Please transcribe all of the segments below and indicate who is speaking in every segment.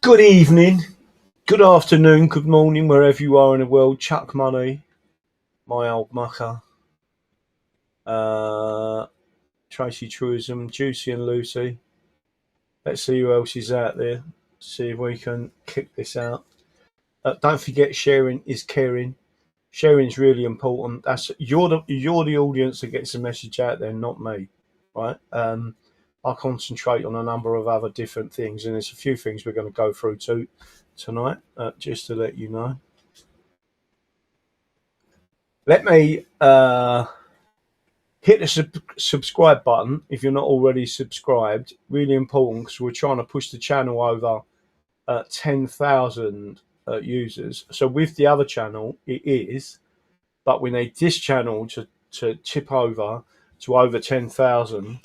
Speaker 1: Good evening, good afternoon, good morning, wherever you are in the world. Chuck Money, my old mucker, Tracy Truism, Juicy and Lucy. Let's see who else is out there. See if we can kick this out. Don't forget, sharing is caring. Sharing is really important. You're the audience that gets the message out there, not me, right? I concentrate on a number of other different things, and there's a few things we're going to go through tonight, just to let you know. Let me hit the subscribe button if you're not already subscribed. Really important because we're trying to push the channel over 10,000 users. So with the other channel, it is, but we need this channel to tip over to over 10,000.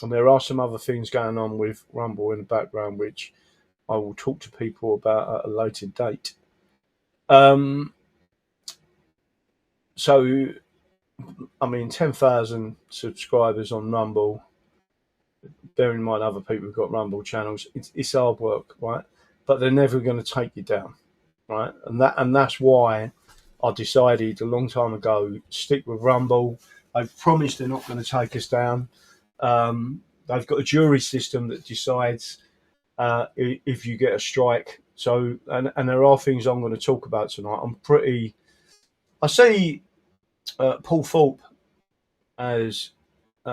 Speaker 1: And there are some other things going on with Rumble in the background, which I will talk to people about at a later date. So, I mean, 10,000 subscribers on Rumble. Bear in mind, other people have got Rumble channels. It's hard work, right? But they're never going to take you down, right? And that's why I decided a long time ago stick with Rumble. They've promised they're not going to take us down. They've got a jury system that decides if you get a strike. So, and there are things I'm going to talk about tonight. I see Paul Thorpe has put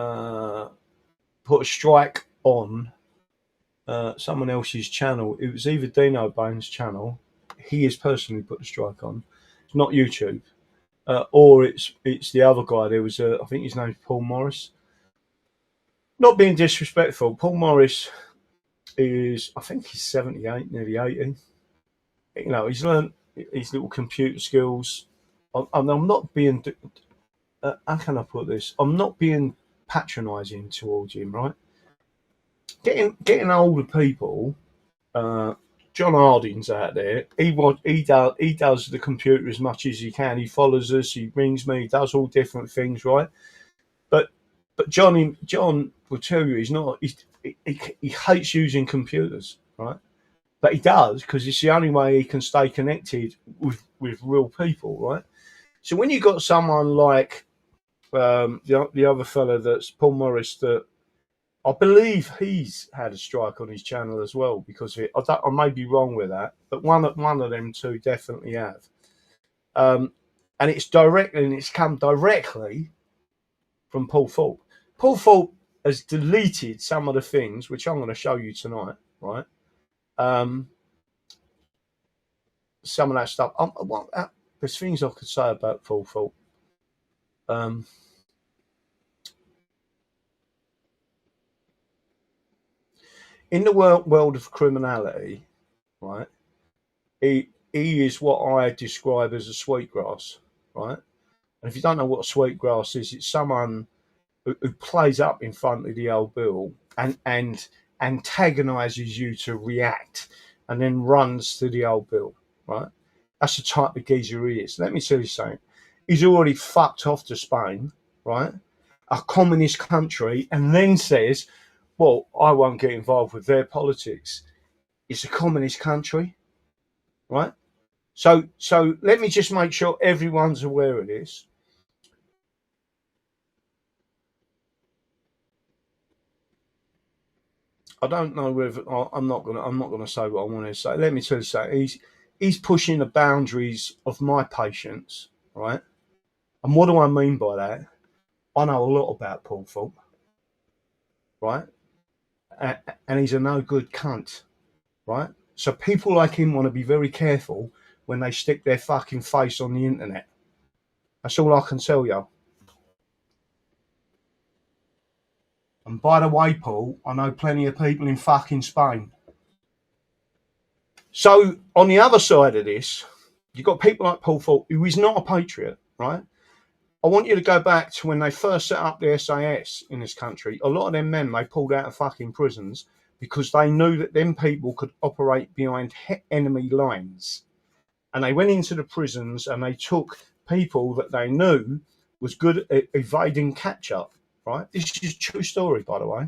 Speaker 1: a strike on someone else's channel. It was either Dino Bane's channel. He has personally put the strike on. It's not YouTube, or it's the other guy. There was I think his name's Paul Morris. Not being disrespectful, Paul Morris is, I think he's 78, nearly 80. You know, he's learned his little computer skills. I'm not being, how can I put this? I'm not being patronising towards him, right? Getting older people, John Harding's out there. He does the computer as much as he can. He follows us. He rings me. He does all different things, right? But John will tell you he hates using computers, right? But he does because it's the only way he can stay connected with real people, right? So when you got someone like the other fella that's Paul Morris, that I believe he's had a strike on his channel as well because of it. I may be wrong with that, but one of them two definitely have. And it's come directly from Paul Thorpe. Paul Thorpe has deleted some of the things which I'm going to show you tonight, right? Some of that stuff. There's things I could say about Paul Thorpe. In the world of criminality, right? He is what I describe as a sweetgrass, right? And if you don't know what a sweetgrass is, it's someone who plays up in front of the old bill and antagonises you to react and then runs to the old bill, right? That's the type of geezer he is. Let me tell you something. He's already fucked off to Spain, right? A communist country, and then says, well, I won't get involved with their politics. It's a communist country, right? So let me just make sure everyone's aware of this. I don't know whether I'm not gonna say what I want to say. Let me tell you something. He's pushing the boundaries of my patience, right? And what do I mean by that? I know a lot about Paul Thorpe, right? And he's a no good cunt, right? So people like him want to be very careful when they stick their fucking face on the internet. That's all I can tell you. And by the way, Paul, I know plenty of people in fucking Spain. So on the other side of this, you've got people like Paul Thorpe, who is not a patriot, right? I want you to go back to when they first set up the SAS in this country. A lot of them men, they pulled out of fucking prisons because they knew that them people could operate behind enemy lines. And they went into the prisons and they took people that they knew was good at evading catch-up, right? This is a true story, by the way.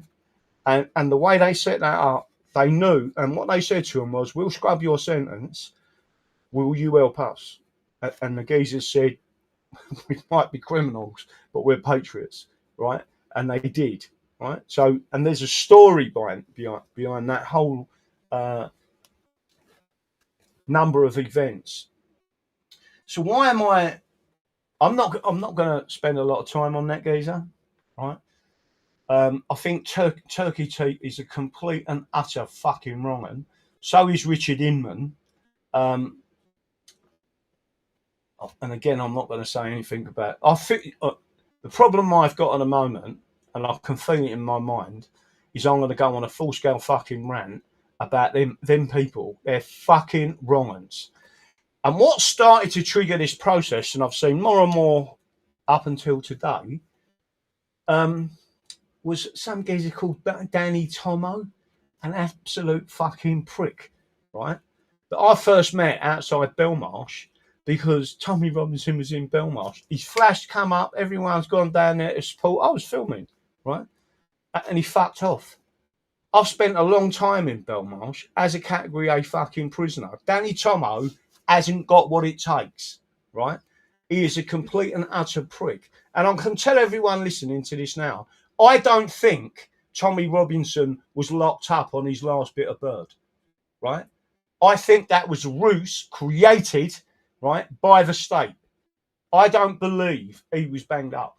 Speaker 1: And the way they set that up they knew, and what they said to him was, "We'll scrub your sentence. Will you help us?" And the geezers said, "We might be criminals, but we're patriots," right? And they did, right? So, and there's a story behind that whole number of events. So why am I? I'm not going to spend a lot of time on that, geezer, right? I think Turkey Tea is a complete and utter fucking wrong 'un. So is Richard Inman. And again, I'm not going to say anything about. I think the problem I've got at the moment, and I can feel it in my mind, is I'm going to go on a full scale fucking rant about them people. They're fucking wrong 'uns. And what started to trigger this process, and I've seen more and more up until today, was some geezer called Danny Tomo, an absolute fucking prick, right? That I first met outside Belmarsh because Tommy Robinson was in Belmarsh. His flash come up, everyone's gone down there to support. I was filming, right? And he fucked off. I've spent a long time in Belmarsh as a Category A fucking prisoner. Danny Tomo hasn't got what it takes, right? He is a complete and utter prick. And I can tell everyone listening to this now, I don't think Tommy Robinson was locked up on his last bit of bird, right? I think that was a ruse created, right, by the state. I don't believe he was banged up.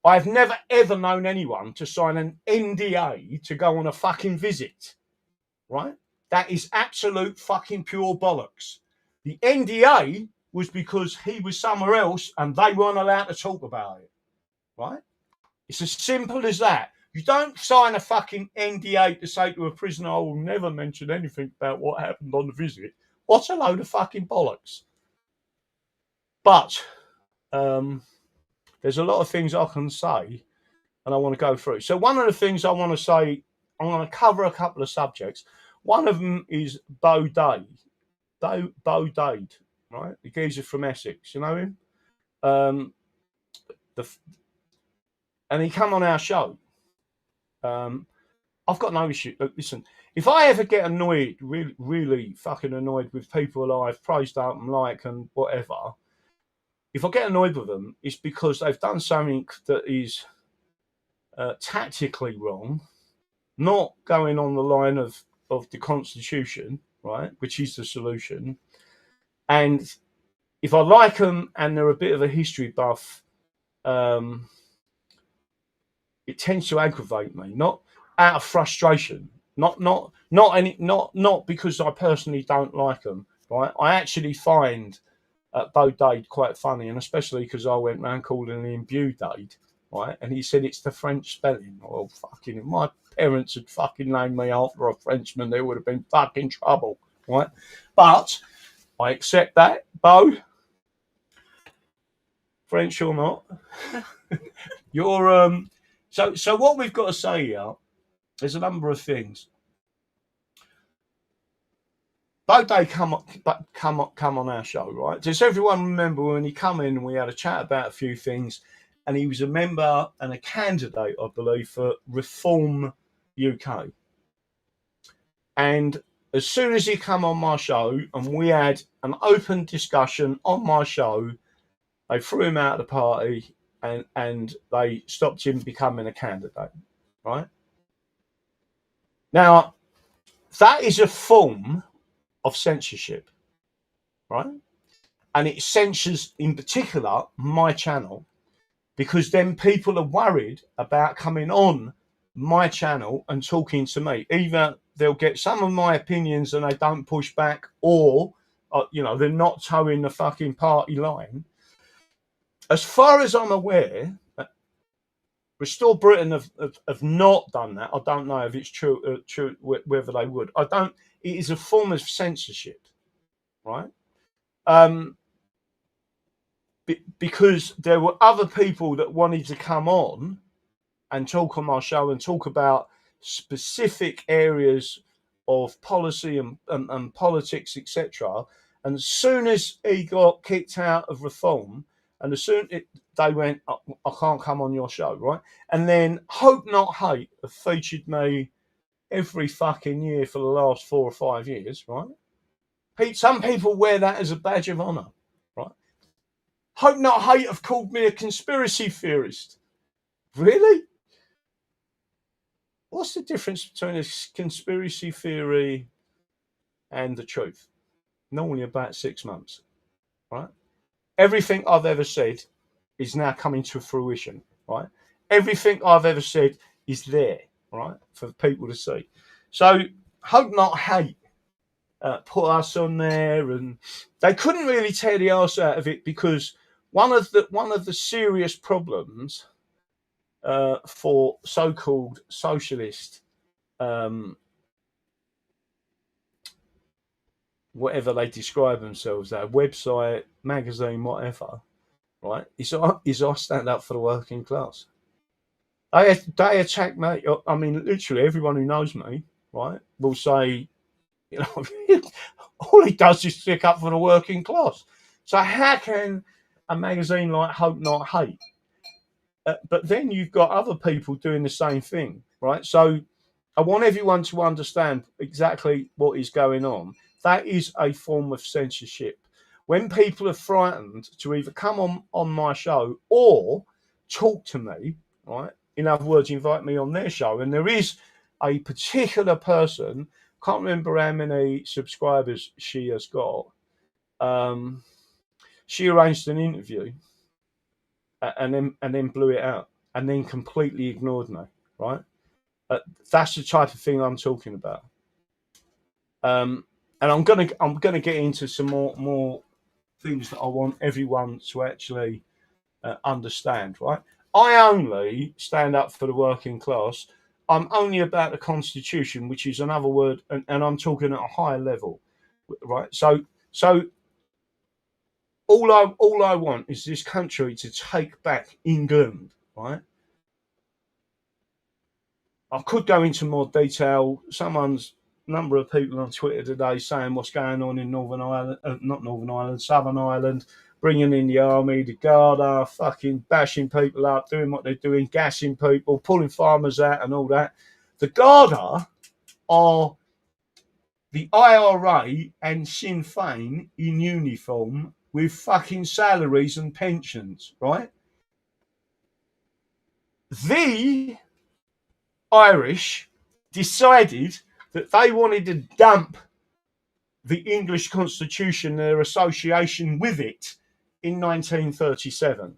Speaker 1: I've never ever known anyone to sign an NDA to go on a fucking visit, right? That is absolute fucking pure bollocks. The NDA was because he was somewhere else and they weren't allowed to talk about it, right? It's as simple as that. You don't sign a fucking NDA to say to a prisoner, "I will never mention anything about what happened on the visit." What a load of fucking bollocks. But there's a lot of things I can say and I want to go through. So one of the things I want to say, I'm going to cover a couple of subjects. One of them is Beau Dade. Beau Dade, right? The geezer from Essex, you know him? And he come on our show. I've got no issue. Listen, if I ever get annoyed, really fucking annoyed with people I've praised up and like and whatever, if I get annoyed with them, it's because they've done something that is tactically wrong, not going on the line of the Constitution, right, which is the solution. And if I like them and they're a bit of a history buff, it tends to aggravate me, not out of frustration, not because I personally don't like them, right? I actually find Beau Dade quite funny, and especially because I went round calling him Beau Dade, right? And he said it's the French spelling. Oh, fucking, if my parents had fucking named me after a Frenchman, there would have been fucking trouble, right? But I accept that, Beau, French or not. You're So what we've got to say here, there's a number of things. Beau Dade come on our show, right? Does everyone remember when he come in and we had a chat about a few things, and he was a member and a candidate, I believe, for Reform UK. And as soon as he come on my show and we had an open discussion on my show, they threw him out of the party and they stopped him becoming a candidate, right? Now, that is a form of censorship, right? And it censors, in particular, my channel, because then people are worried about coming on my channel and talking to me. Either they'll get some of my opinions and they don't push back, or, they're not towing the fucking party line. As far as I'm aware, Restore Britain have not done that. I don't know if it's true whether they would. It is a form of censorship, right? Because there were other people that wanted to come on and talk on my show and talk about specific areas of policy and politics, etc. And as soon as he got kicked out of Reform, and as soon they went, I can't come on your show, right? And then Hope Not Hate have featured me every fucking year for the last 4 or 5 years, right? Some people wear that as a badge of honour, right? Hope Not Hate have called me a conspiracy theorist. Really? What's the difference between a conspiracy theory and the truth? Normally about 6 months, right? Everything I've ever said is now coming to fruition, right? Everything I've ever said is there, right, for people to see. So Hope Not Hate put us on there, and they couldn't really tear the arse out of it, because one of the serious problems for so-called socialist, whatever they describe themselves, their website, magazine, whatever, right, is I stand up for the working class. They attack me. I mean, literally everyone who knows me, right, will say, you know, all he does is stick up for the working class. So how can a magazine like Hope Not Hate? But then you've got other people doing the same thing, right? So I want everyone to understand exactly what is going on. That is a form of censorship. When people are frightened to either come on my show or talk to me, right? In other words, invite me on their show. And there is a particular person, can't remember how many subscribers she has got. She arranged an interview and then blew it out and then completely ignored me, right? That's the type of thing I'm talking about. And I'm gonna get into some more things that I want everyone to actually understand, right? I only stand up for the working class. I'm only about the Constitution, which is another word, and I'm talking at a higher level, right? So all I want is this country to take back England, right? I could go into more detail. Number of people on Twitter today saying what's going on in Northern Ireland, Southern Ireland, bringing in the army, the Garda, fucking bashing people up, doing what they're doing, gassing people, pulling farmers out and all that. The Garda are the IRA and Sinn Féin in uniform with fucking salaries and pensions, right? The Irish decided that they wanted to dump the English Constitution, their association with it, in 1937.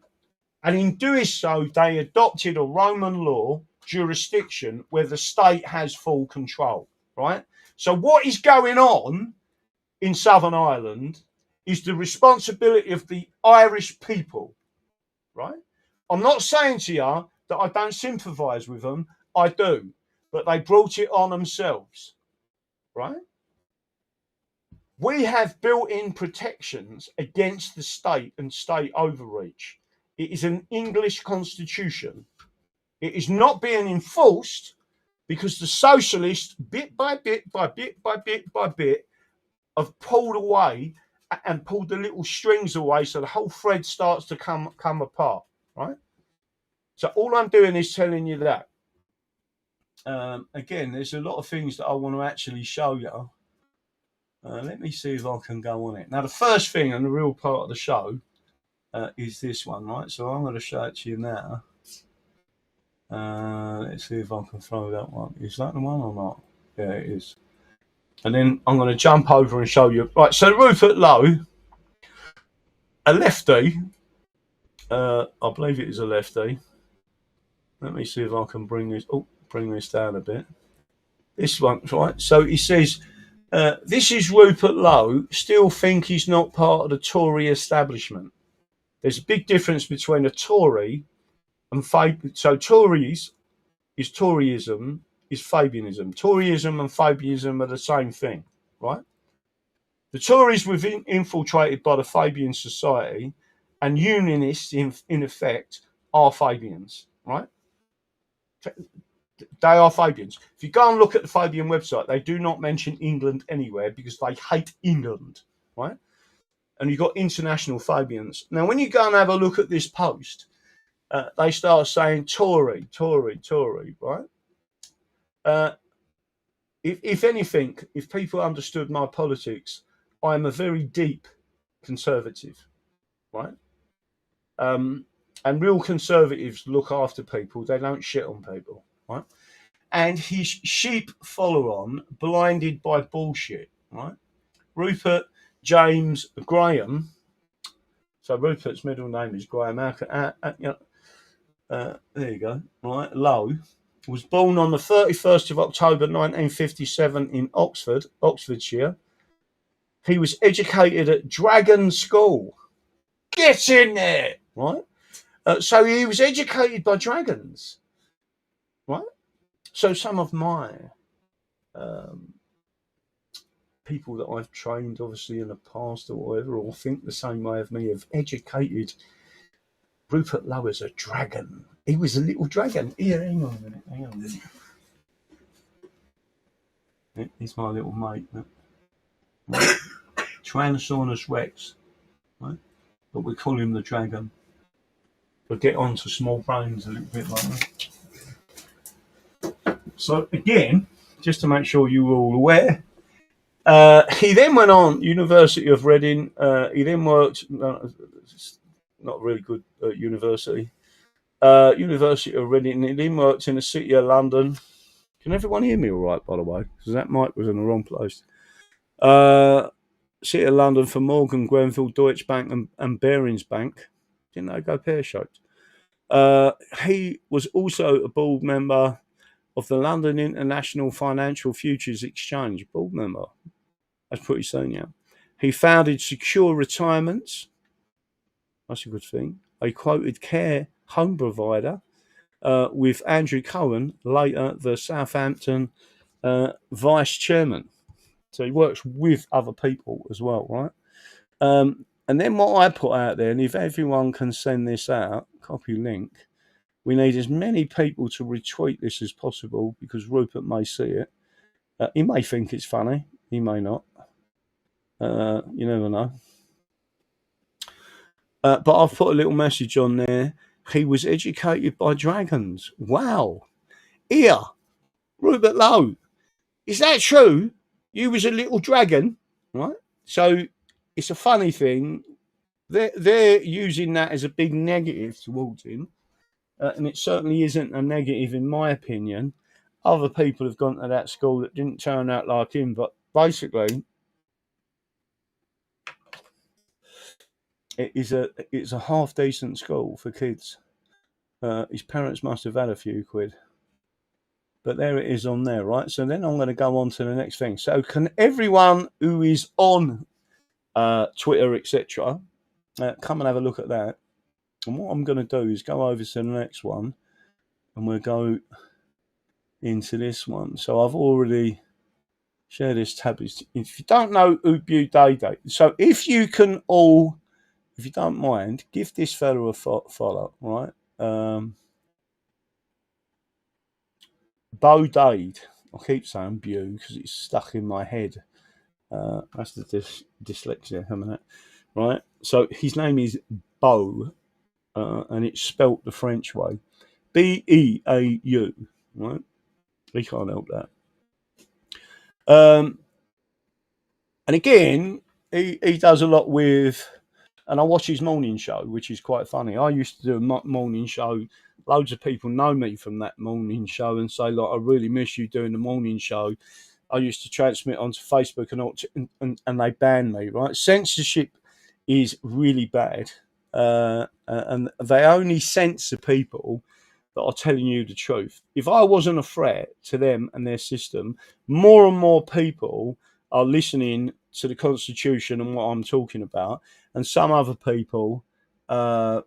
Speaker 1: And in doing so, they adopted a Roman law jurisdiction where the state has full control, right? So what is going on in Southern Ireland is the responsibility of the Irish people, right? I'm not saying to you that I don't sympathise with them. I do. But they brought it on themselves, right? We have built-in protections against the state and state overreach. It is an English constitution. It is not being enforced because the socialists, bit by bit, have pulled away and pulled the little strings away, so the whole thread starts to come apart, right? So all I'm doing is telling you that. Again, there's a lot of things that I want to actually show you. Let me see if I can go on it. Now, the first thing and the real part of the show is this one, right? So I'm going to show it to you now. Let's see if I can throw that one. Is that the one or not? Yeah, it is. And then I'm going to jump over and show you. Right, so Rupert Lowe, a lefty, I believe it is a lefty. Let me see if I can bring this down a bit. This one, right? So he says, this is Rupert Lowe, still think he's not part of the Tory establishment. There's a big difference between a Tory and so Tories is Toryism, is Fabianism. Toryism and Fabianism are the same thing, right? The Tories were infiltrated by the Fabian society, and unionists, in effect, are Fabians, right? They are Fabians. If you go and look at the Fabian website, they do not mention England anywhere because they hate England, right? And you've got international Fabians. Now, when you go and have a look at this post, they start saying Tory, right? if anything, if people understood my politics, I'm a very deep conservative, right? And real conservatives look after people; they don't shit on people, right? And his sheep follow on, blinded by bullshit, right? Rupert James Graham. So Rupert's middle name is Graham. There you go. Right, Lowe was born on the 31st of October 1957 in Oxford, Oxfordshire. He was educated at Dragon School. Get in there, right? So he was educated by dragons, right? So some of my um, people that I've trained, obviously in the past or whatever, or think the same way of me, have educated Rupert Lowe as a dragon. He was a little dragon. Here, hang on a minute. He's my little mate. Right? Tyrannosaurus Rex, right? But we call him the dragon. We'll get on to small brains a little bit later. So again, just to make sure you were all aware, he then went on University of Reading. He then worked, not a really good university, University of Reading. He then worked in the City of London. Can everyone hear me all right, by the way? Because that mic was in the wrong place. City of London for Morgan Grenfell, Deutsche Bank and Barings Bank. Didn't they go pear-shaped? He was also a board member of the London International Financial Futures Exchange. Board member. That's pretty senior. He founded Secure Retirements. That's a good thing. A quoted care home provider with Andrew Cohen, later the Southampton vice chairman. So he works with other people as well, right? And then what I put out there, and if everyone can send this out, copy link, we need as many people to retweet this as possible because Rupert may see it. He may think it's funny. He may not. You never know. But I've put a little message on there. He was educated by dragons. Wow. Here, Rupert Lowe. Is that true? You was a little dragon, right? So it's a funny thing. They're using that as a big negative towards him. And it certainly isn't a negative in my opinion. Other people have gone to that school that didn't turn out like him, but basically it's a half decent school for kids. His parents must have had a few quid. But there it is on there, right? So then I'm going to go on to the next thing. So can everyone who is on Twitter, etc., come and have a look at that? And what I'm going to do is go over to the next one, and we'll go into this one. So I've already shared this tab. If you don't know who Beau Dade, so if you can all, if you don't mind, give this fella a follow, right? Beau Dade. I keep saying Beau because it's stuck in my head. That's the dyslexia coming out, right? So his name is Beau, and it's spelt the French way, Beau, right? He can't help that. And again, he does a lot with, and I watch his morning show, which is quite funny. I used to do a morning show. Loads of people know me from that morning show and say, like, I really miss you doing the morning show. I used to transmit onto Facebook and they banned me, right? Censorship is really bad. And they only censor people that are telling you the truth. If I wasn't a threat to them and their system, more and more people are listening to the Constitution and what I'm talking about, and some other people are.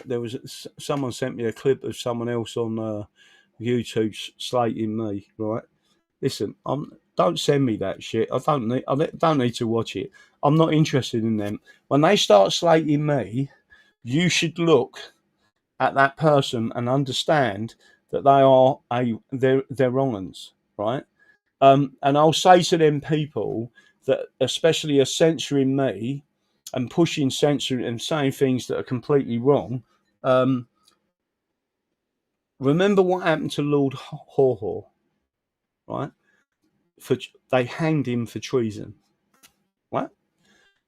Speaker 1: There was someone sent me a clip of someone else on YouTube slating me. Right, listen, don't send me that shit. I don't need to watch it. I'm not interested in them. When they start slating me, you should look at that person and understand that they are they're wrong uns, right? And I'll say to them people that especially are censoring me and pushing censoring and saying things that are completely wrong. remember what happened to Lord Haw, right? They hanged him for treason, right?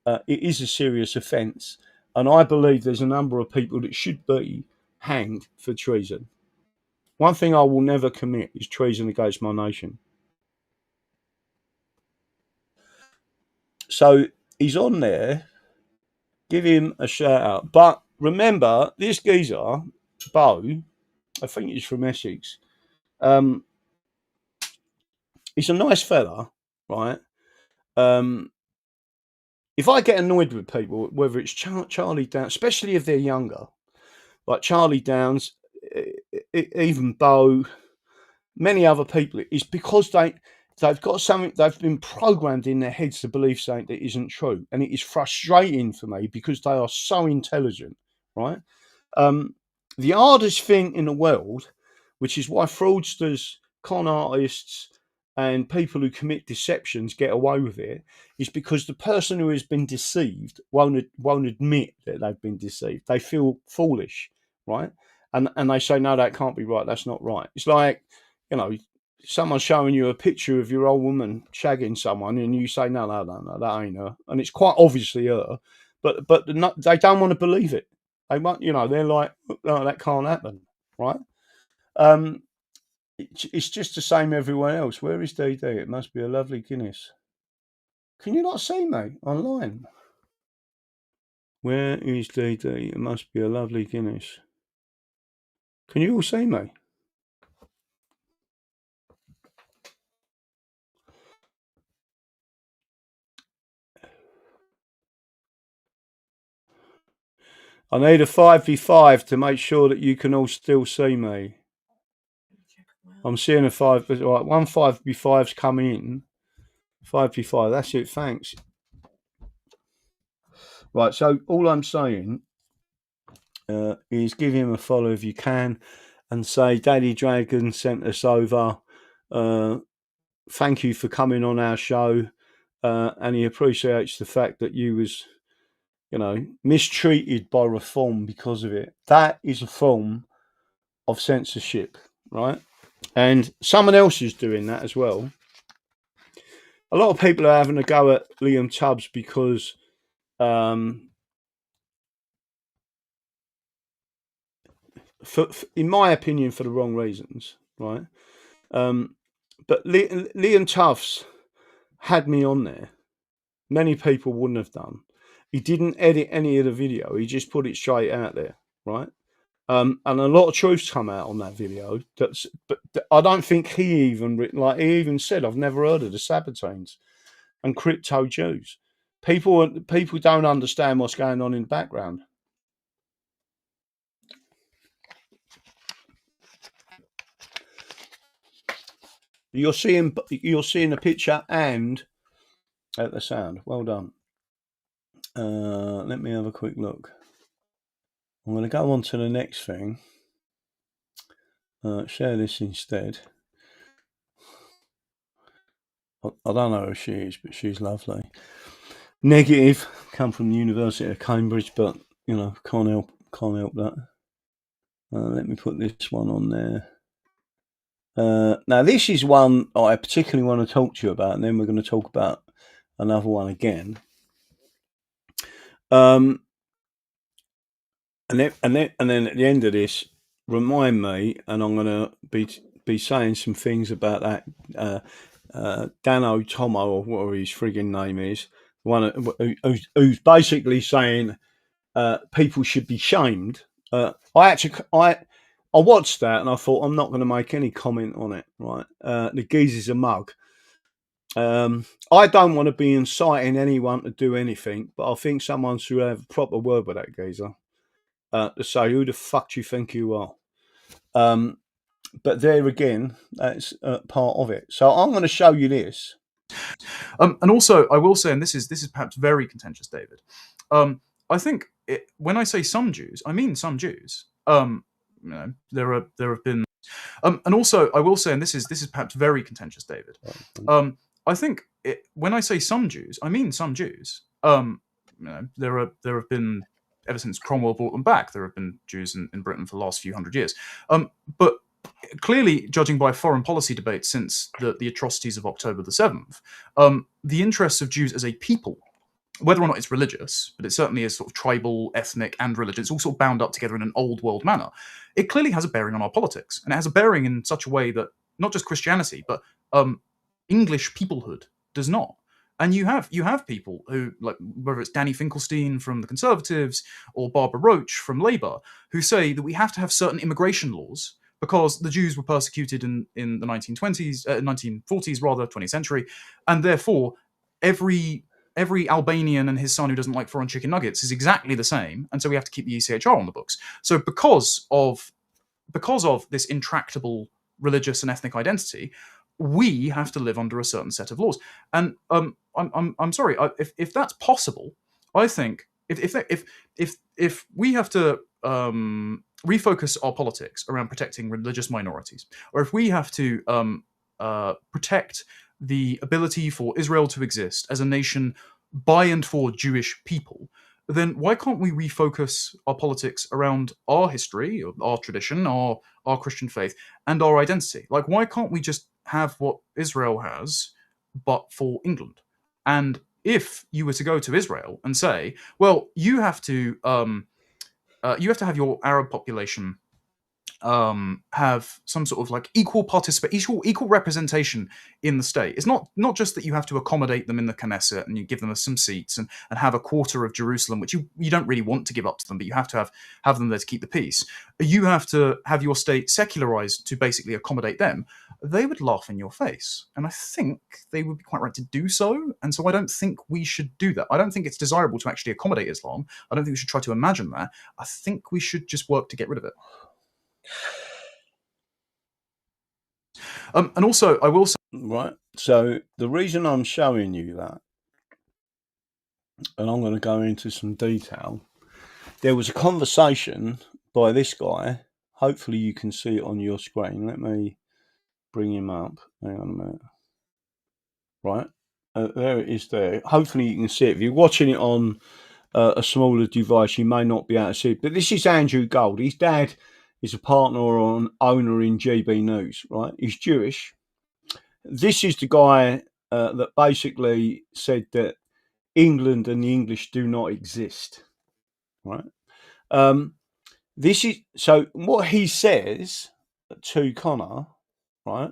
Speaker 1: It is a serious offence, and I believe there's a number of people that should be hanged for treason. One thing I will never commit is treason against my nation. So he's on there. Give him a shout out. But remember, this geezer, Beau, I think he's from Essex. He's a nice fella, right? If I get annoyed with people, whether it's Charlie Downs, especially if they're younger, like Charlie Downs, even Beau, many other people, it's because they've got something, they've been programmed in their heads to believe something that isn't true. And it is frustrating for me because they are so intelligent, right? The hardest thing in the world, which is why fraudsters, con artists, and people who commit deceptions get away with it, is because the person who has been deceived won't admit that they've been deceived. They feel foolish, right? And they say, no, that can't be right. That's not right. It's like, someone showing you a picture of your old woman shagging someone, and you say, no, that ain't her, and it's quite obviously her, but they don't want to believe it. They want, they're like, no, that can't happen, right? It's just the same everywhere else. Where is Dade? It must be a lovely Guinness. Can you not see me online? Where is Dade? It must be a lovely Guinness. Can you all see me? I need a 5v5 to make sure that you can all still see me. I'm seeing a 5, right, one 5v5's coming in. 5v5, that's it, thanks. Right, so all I'm saying is give him a follow if you can and say, Daddy Dragon sent us over. Thank you for coming on our show. And he appreciates the fact that you was, mistreated by Reform because of it. That is a form of censorship, right? And someone else is doing that as well. A lot of people are having a go at Liam Tubbs because in my opinion, for the wrong reasons, right? But Liam Tubbs had me on there. Many people wouldn't have done. He didn't edit any of the video. He just put it straight out there, right? And a lot of truths come out on that video. But I don't think he even said, I've never heard of the Sabbatines and crypto Jews. People don't understand what's going on in the background. You're seeing the picture and at the sound. Well done. Let me have a quick look. I'm going to go on to the next thing. Share this instead. I don't know who she is, but she's lovely. Negative, come from the University of Cambridge, but can't help that. Let me put this one on there. Now this is one I particularly want to talk to you about, and then we're going to talk about another one again. And then at the end of this, remind me, and I'm going to be saying some things about that Dano Tomo, or whatever his frigging name is, one who's basically saying people should be shamed. I watched that and I thought, I'm not going to make any comment on it. Right, the geezer's a mug. I don't want to be inciting anyone to do anything, but I think someone should have a proper word with that geezer to say, who the fuck do you think you are? But there again, that's part of it. So I'm going to show you this.
Speaker 2: And also, I will say, and this is perhaps very contentious, David. I think when I say some Jews, I mean some Jews. There have been, and also I will say, and this is perhaps very contentious, David. I think when I say some Jews, I mean some Jews. There have been, ever since Cromwell brought them back, there have been Jews in Britain for the last few hundred years. But clearly, judging by foreign policy debates since the atrocities of October the 7th, the interests of Jews as a people, whether or not it's religious, but it certainly is sort of tribal, ethnic, and religious, it's all sort of bound up together in an old world manner. It clearly has a bearing on our politics, and it has a bearing in such a way that not just Christianity, but English peoplehood does not. And you have people who, like, whether it's Danny Finkelstein from the Conservatives or Barbara Roach from Labour, who say that we have to have certain immigration laws because the Jews were persecuted in the 1920s, 1940s rather, 20th century, and therefore every Albanian and his son who doesn't like foreign chicken nuggets is exactly the same, and so we have to keep the ECHR on the books. So because of this intractable religious and ethnic identity, we have to live under a certain set of laws. And I'm sorry, if that's possible, I think if we have to refocus our politics around protecting religious minorities, or if we have to protect the ability for Israel to exist as a nation by and for Jewish people, then why can't we refocus our politics around our history, our tradition, our Christian faith, and our identity? Like, why can't we just have what Israel has, but for England? And if you were to go to Israel and say, well, you have to have your Arab population have some sort of like equal representation in the state. It's not just that you have to accommodate them in the Knesset and you give them some seats and have a quarter of Jerusalem, which you don't really want to give up to them, but you have to have them there to keep the peace. You have to have your state secularized to basically accommodate them. They would laugh in your face, and I think they would be quite right to do so. And so I don't think we should do that. I don't think it's desirable to actually accommodate Islam. I don't think we should try to imagine that. I think we should just work to get rid of it. And also, I will say...
Speaker 1: Right. So the reason I'm showing you that, and I'm going to go into some detail, there was a conversation by this guy. Hopefully you can see it on your screen. Let me bring him up. Hang on a minute. Right. There it is there. Hopefully you can see it. If you're watching it on a smaller device, you may not be able to see it. But this is Andrew Gold. His dad is a partner or an owner in GB News, right? He's Jewish. This is the guy that basically said that England and the English do not exist, right? This is so what he says to Connor, right?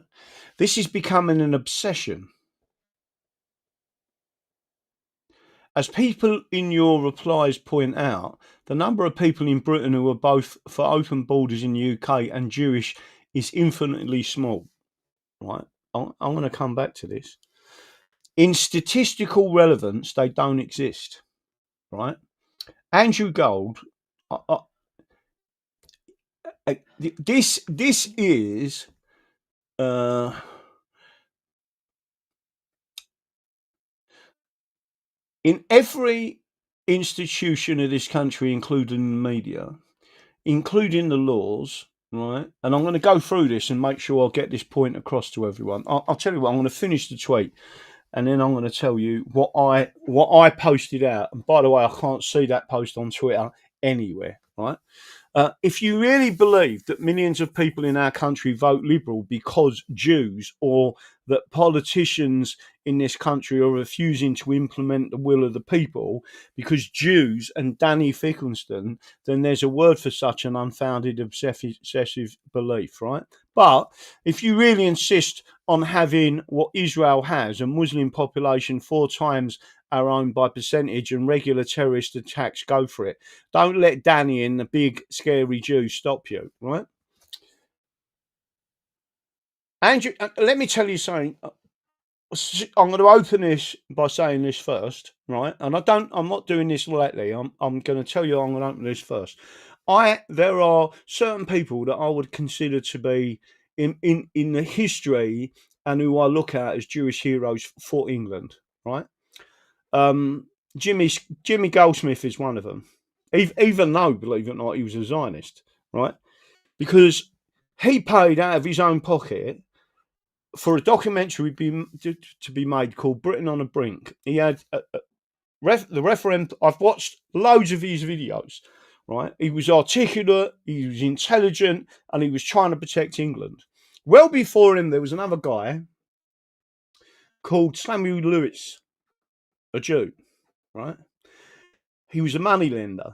Speaker 1: This is becoming an obsession. As people in your replies point out, the number of people in Britain who are both for open borders in the UK and Jewish is infinitely small, right? I'm going to come back to this. In statistical relevance, they don't exist, right? Andrew Gold, this is in every institution of this country, including the media, including the laws, right? And I'm going to go through this and make sure I'll get this point across to everyone. I'll tell you what, I'm going to finish the tweet and then I'm going to tell you what I posted out. And by the way, I can't see that post on Twitter anywhere, right? If you really believe that millions of people in our country vote Liberal because Jews, or that politicians in this country are refusing to implement the will of the people because Jews and Danny Finkelstein, then there's a word for such an unfounded obsessive belief, right? But if you really insist on having what Israel has, a Muslim population 4 times our own by percentage, and regular terrorist attacks, go for it. Don't let Danny and the big scary Jew stop you, right? Andrew, let me tell you something. I'm going to open this by saying this first, right? And I'm not doing this lightly. I'm going to tell you I'm going to open this first. There are certain people that I would consider to be in the history and who I look at as Jewish heroes for England, right? Jimmy Goldsmith is one of them, even though, believe it or not, he was a Zionist, right? Because he paid out of his own pocket for a documentary to be made called Britain on the Brink. He had the referendum. I've watched loads of his videos, right? He was articulate, he was intelligent, and he was trying to protect England. Well before him, there was another guy called Samuel Lewis, a Jew, right? He was a moneylender.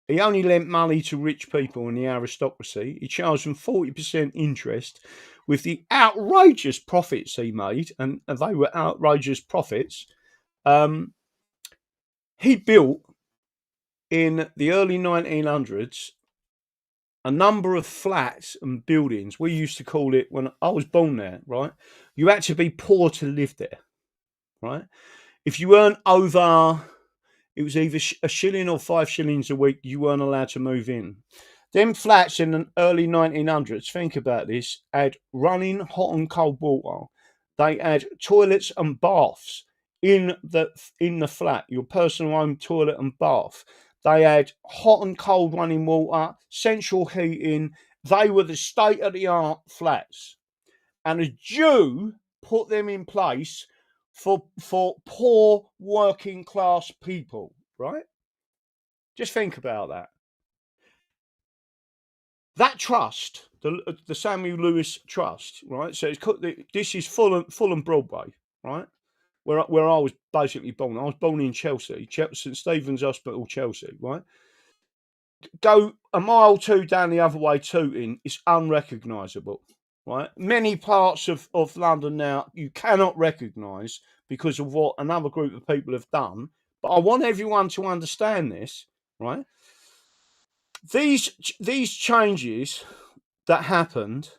Speaker 1: He only lent money to rich people and the aristocracy. He charged them 40% interest with the outrageous profits he made, and they were outrageous profits. He built, in the early 1900s, a number of flats and buildings. We used to call it, when I was born there, right? You had to be poor to live there, right? If you earned over, it was either a shilling or 5 shillings a week, you weren't allowed to move in. Them flats in the early 1900s, think about this, had running hot and cold water. They had toilets and baths in the flat, your personal home toilet and bath. They had hot and cold running water, central heating. They were the state-of-the-art flats. And a Jew put them in place for poor working class people, right? Just think about that. That trust, the Samuel Lewis Trust, right? So this is Fulham Broadway, right? Where I was basically born. I was born in Chelsea, St Stephen's Hospital, Chelsea, right? Go a mile or two down the other way, Tooting, it's unrecognisable, right? Many parts of London now you cannot recognise because of what another group of people have done. But I want everyone to understand this, right? These changes that happened,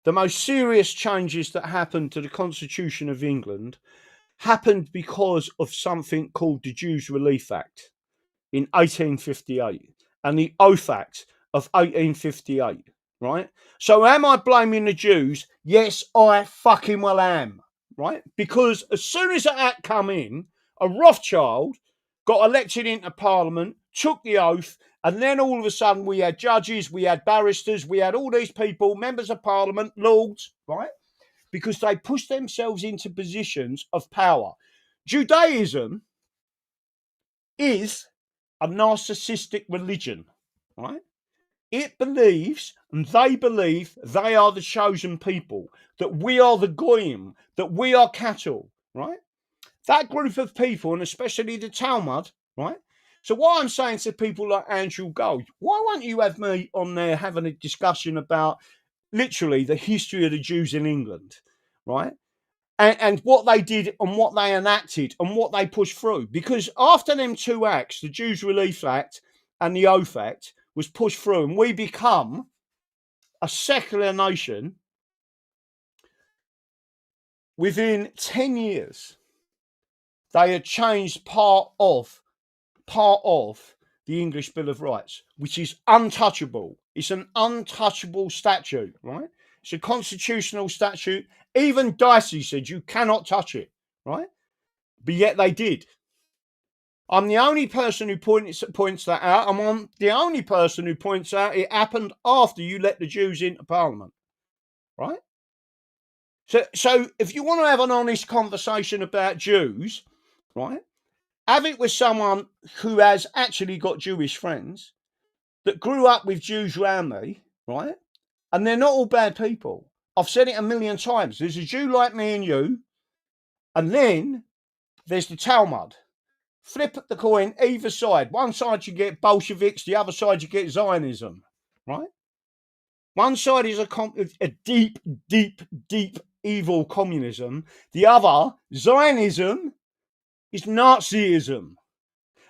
Speaker 1: the most serious changes that happened to the Constitution of England, happened because of something called the Jews Relief Act in 1858 and the Oath Act of 1858, right? So am I blaming the Jews? Yes, I fucking well am, right? Because as soon as that act come in, a Rothschild got elected into Parliament, took the oath, and then all of a sudden we had judges, we had barristers, we had all these people, members of Parliament, lords, right? Because they pushed themselves into positions of power. Judaism is a narcissistic religion, right? It believes, and they believe, they are the chosen people, that we are the goyim, that we are cattle, right? That group of people, and especially the Talmud, right? So what I'm saying to people like Andrew Gold, why won't you have me on there having a discussion about literally the history of the Jews in England, right? And what they did and what they enacted and what they pushed through. Because after them two acts, the Jews Relief Act and the Oath Act was pushed through, and we become a secular nation within 10 years. They had changed part of the English Bill of Rights, which is untouchable. It's an untouchable statute, right? It's a constitutional statute. Even Dicey said you cannot touch it, right? But yet they did. I'm the only person who points that out. I'm the only person who points out it happened after you let the Jews into Parliament, right? So if you want to have an honest conversation about Jews, right, have it with someone who has actually got Jewish friends that grew up with Jews around me, right? And they're not all bad people. I've said it a million times. There's a Jew like me and you, and then there's the Talmud. Flip the coin either side. One side you get Bolsheviks, the other side you get Zionism, right? One side is a deep, deep, deep evil communism. The other, Zionism, is Nazism.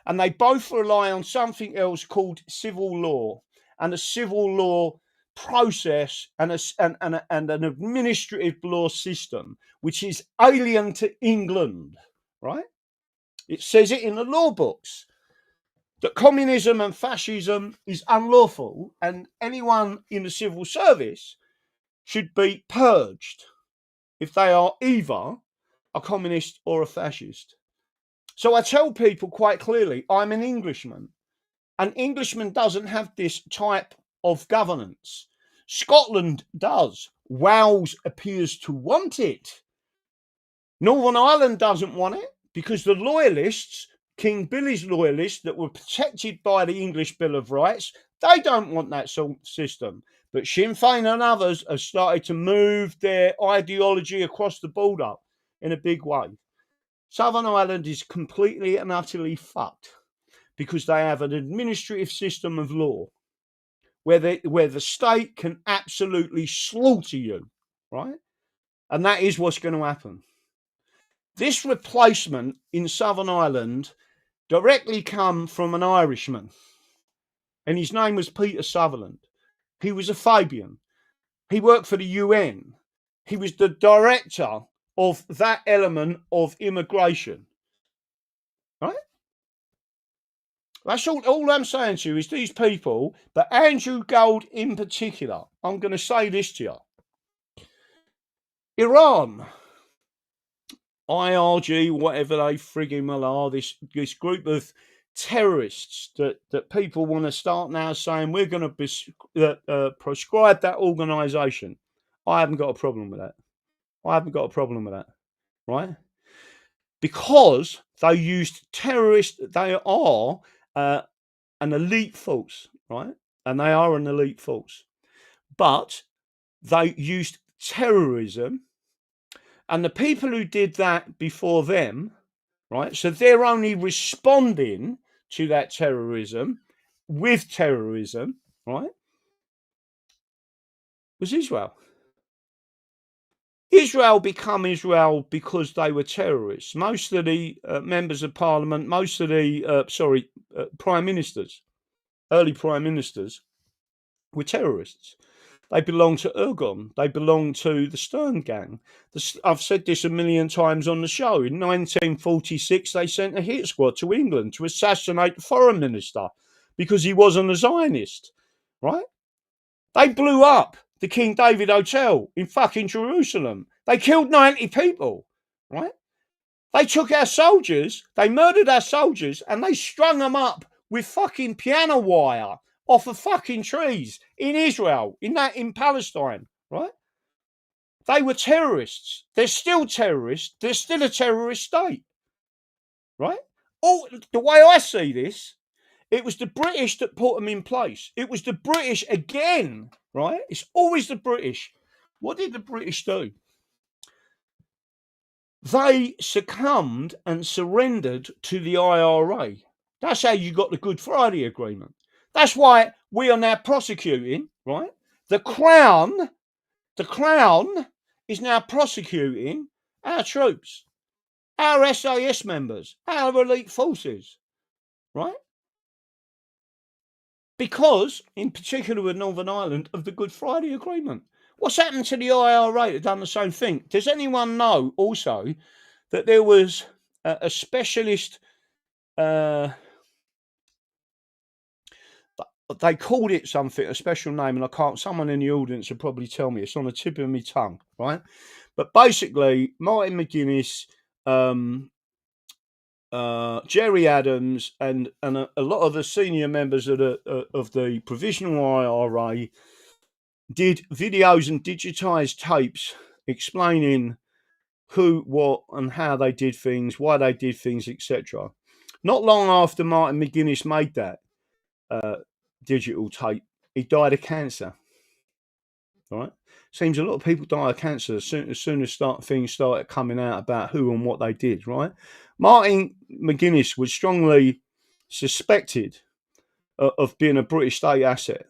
Speaker 1: And they both rely on something else called civil law and a civil law process and an administrative law system, which is alien to England, right? It says it in the law books that communism and fascism is unlawful, and anyone in the civil service should be purged if they are either a communist or a fascist. So I tell people quite clearly, I'm an Englishman. An Englishman doesn't have this type of governance. Scotland does. Wales appears to want it. Northern Ireland doesn't want it because the loyalists King Billy's loyalists that were protected by the English Bill of Rights, they don't want that sort of system. But Sinn Féin and others have started to move their ideology across the border in a big way. Southern Ireland is completely and utterly fucked because they have an administrative system of law where the state can absolutely slaughter you, right? And that is what's going to happen. This replacement in Southern Ireland directly come from an Irishman, and his name was Peter Sutherland. He was a Fabian. He worked for the UN. He was the director of that element of immigration, right? That's all I'm saying to you is these people, but Andrew Gold in particular, I'm going to say this to you. Iran, IRG, whatever they frigging well are, this group of terrorists that people want to start now saying we're going to prescribe that organisation. I haven't got a problem with that. Right? Because they used terrorists, they are an elite force, right? And they are an elite force. But they used terrorism, and the people who did that before them, right? So they're only responding to that terrorism with terrorism, right? Was Israel. Israel became Israel because they were terrorists. Most of the members of parliament, most of the, prime ministers, early prime ministers, were terrorists. They belonged to Ergon. They belonged to the Stern Gang. I've said this a million times on the show. In 1946, they sent a hit squad to England to assassinate the foreign minister because he wasn't a Zionist, right? They blew up the King David Hotel in fucking Jerusalem. They killed 90 people, right? They took our soldiers, they murdered our soldiers, and they strung them up with fucking piano wire off of fucking trees in Israel, in Palestine, right? They were terrorists. They're still terrorists. They're still a terrorist state, right? The way I see this, it was the British that put them in place. It was the British again, right? It's always the British. What did the British do? They succumbed and surrendered to the IRA. That's how you got the Good Friday Agreement. That's why we are now prosecuting, right? The Crown is now prosecuting our troops, our SAS members, our elite forces, right? Because, in particular with Northern Ireland, of the Good Friday Agreement. What's happened to the IRA that done the same thing? Does anyone know also that there was a specialist, they called it something, a special name, and I can't, someone in the audience will probably tell me, it's on the tip of my tongue, right? But basically, Martin McGuinness, Jerry Adams, and a lot of the senior members of the provisional IRA did videos and digitized tapes explaining who, what, and how they did things, why they did things, etc. Not long after Martin McGuinness made that digital tape, he died of cancer. Right? Seems a lot of people die of cancer as soon as things started coming out about who and what they did. Right? Martin McGuinness was strongly suspected of being a British state asset.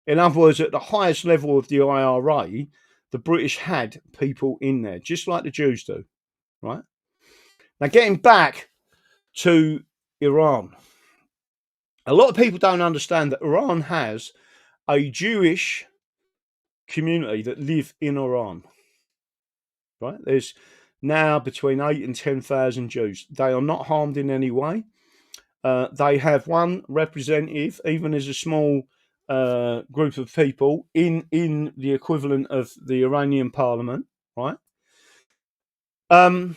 Speaker 1: In other words, at the highest level of the IRA, the British had people in there, just like the Jews do. Right? Now, getting back to Iran, a lot of people don't understand that Iran has a Jewish community that live in Iran. Right? There's now between 8,000 and 10,000 Jews. They are not harmed in any way. They have one representative, even as a small group of people, in the equivalent of the Iranian parliament, right? And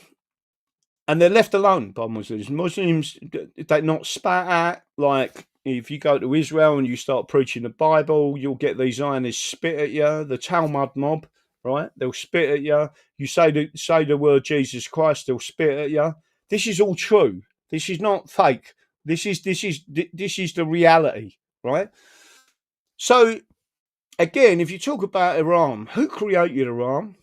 Speaker 1: they're left alone by Muslims. Muslims, they're not spat at. Like, if you go to Israel and you start preaching the Bible, you'll get these Zionists spit at you. The Talmud mob, right? They'll spit at you. You say the word Jesus Christ, they'll spit at you. This is all true, This is not fake. This is the reality, right? So again, if you talk about Iran, who created Iran?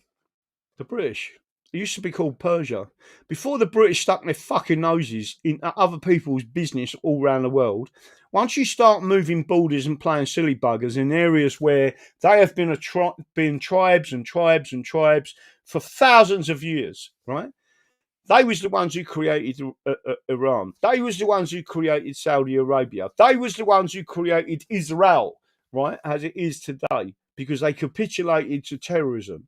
Speaker 1: The British. It used to be called Persia. Before the British stuck their fucking noses in other people's business all around the world, once you start moving borders and playing silly buggers in areas where they have been tribes and tribes and tribes for thousands of years, right? They was the ones who created Iran. They was the ones who created Saudi Arabia. They was the ones who created Israel, right, as it is today, because they capitulated to terrorism.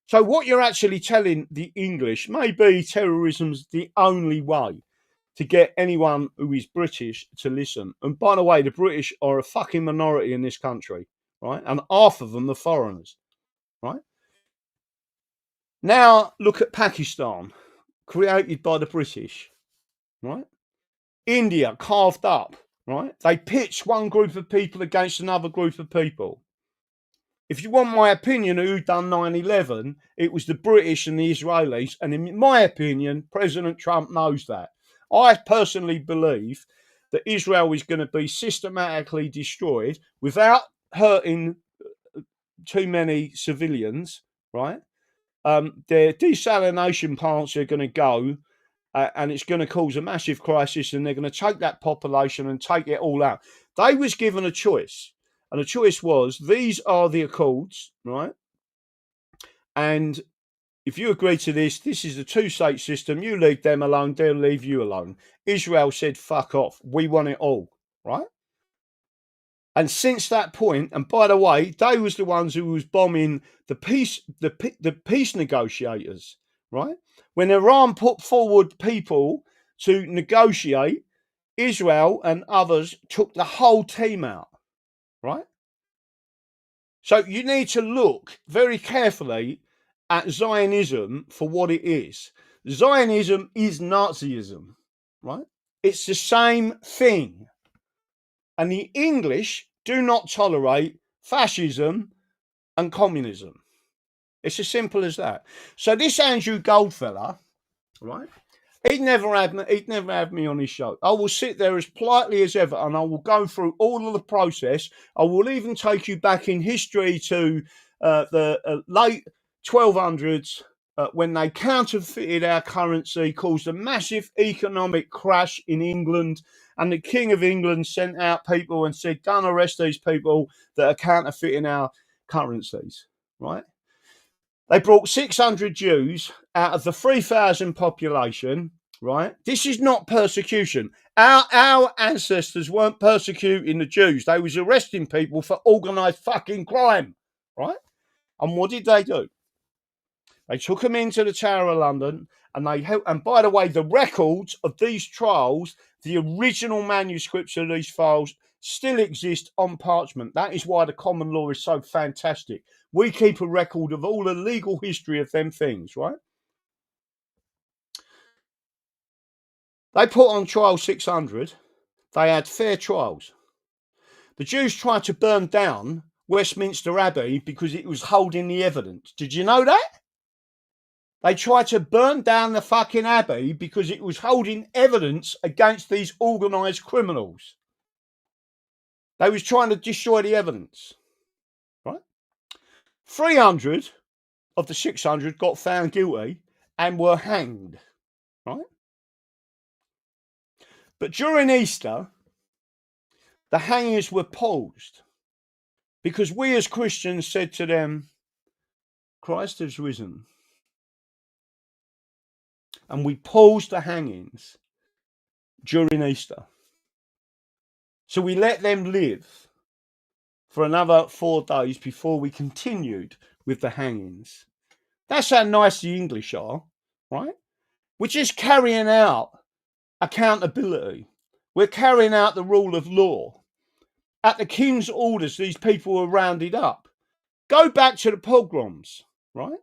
Speaker 1: So what you're actually telling the English, maybe terrorism's the only way to get anyone who is British to listen. And by the way, the British are a fucking minority in this country, right? And half of them are foreigners, right? Now look at Pakistan, created by the British, right? India, carved up, right? They pitched one group of people against another group of people. If you want my opinion of who done 9/11, it was the British and the Israelis. And in my opinion, President Trump knows that. I personally believe that Israel is going to be systematically destroyed without hurting too many civilians, right? Their desalination plants are going to go and it's going to cause a massive crisis, and they're going to take that population and take it all out. They was given a choice. And the choice was, these are the accords, right? And if you agree to this, this is a two-state system. You leave them alone, they'll leave you alone. Israel said, fuck off. We want it all, right? And since that point, and by the way, they was the ones who was bombing the peace negotiators, right? When Iran put forward people to negotiate, Israel and others took the whole team out, right? So you need to look very carefully at Zionism for what it is. Zionism is Nazism, right? It's the same thing. And the English do not tolerate fascism and communism. It's as simple as that. So this Andrew Goldfellow, right? He'd never have me on his show. I will sit there as politely as ever, and I will go through all of the process. I will even take you back in history to the late 1200s when they counterfeited our currency, caused a massive economic crash in England, and the King of England sent out people and said, "Go and arrest these people that are counterfeiting our currencies." Right? They brought 600 Jews out of the 3,000 population, right? This is not persecution. Our ancestors weren't persecuting the Jews. They was arresting people for organised fucking crime, right? And what did they do? They took them into the Tower of London, and and by the way, the records of these trials, the original manuscripts of these files still exist on parchment. That is why the common law is so fantastic. We keep a record of all the legal history of them things, right? They put on trial 600. They had fair trials. The Jews tried to burn down Westminster Abbey because it was holding the evidence. Did you know that? They tried to burn down the fucking Abbey because it was holding evidence against these organised criminals. They was trying to destroy the evidence, right? 300 of the 600 got found guilty and were hanged, right? But during Easter, the hangings were paused because we as Christians said to them, Christ has risen. And we paused the hangings during Easter. So we let them live for another 4 days before we continued with the hangings. That's how nice the English are, right? We're just carrying out accountability. We're carrying out the rule of law. At the king's orders, these people were rounded up. Go back to the pogroms, right?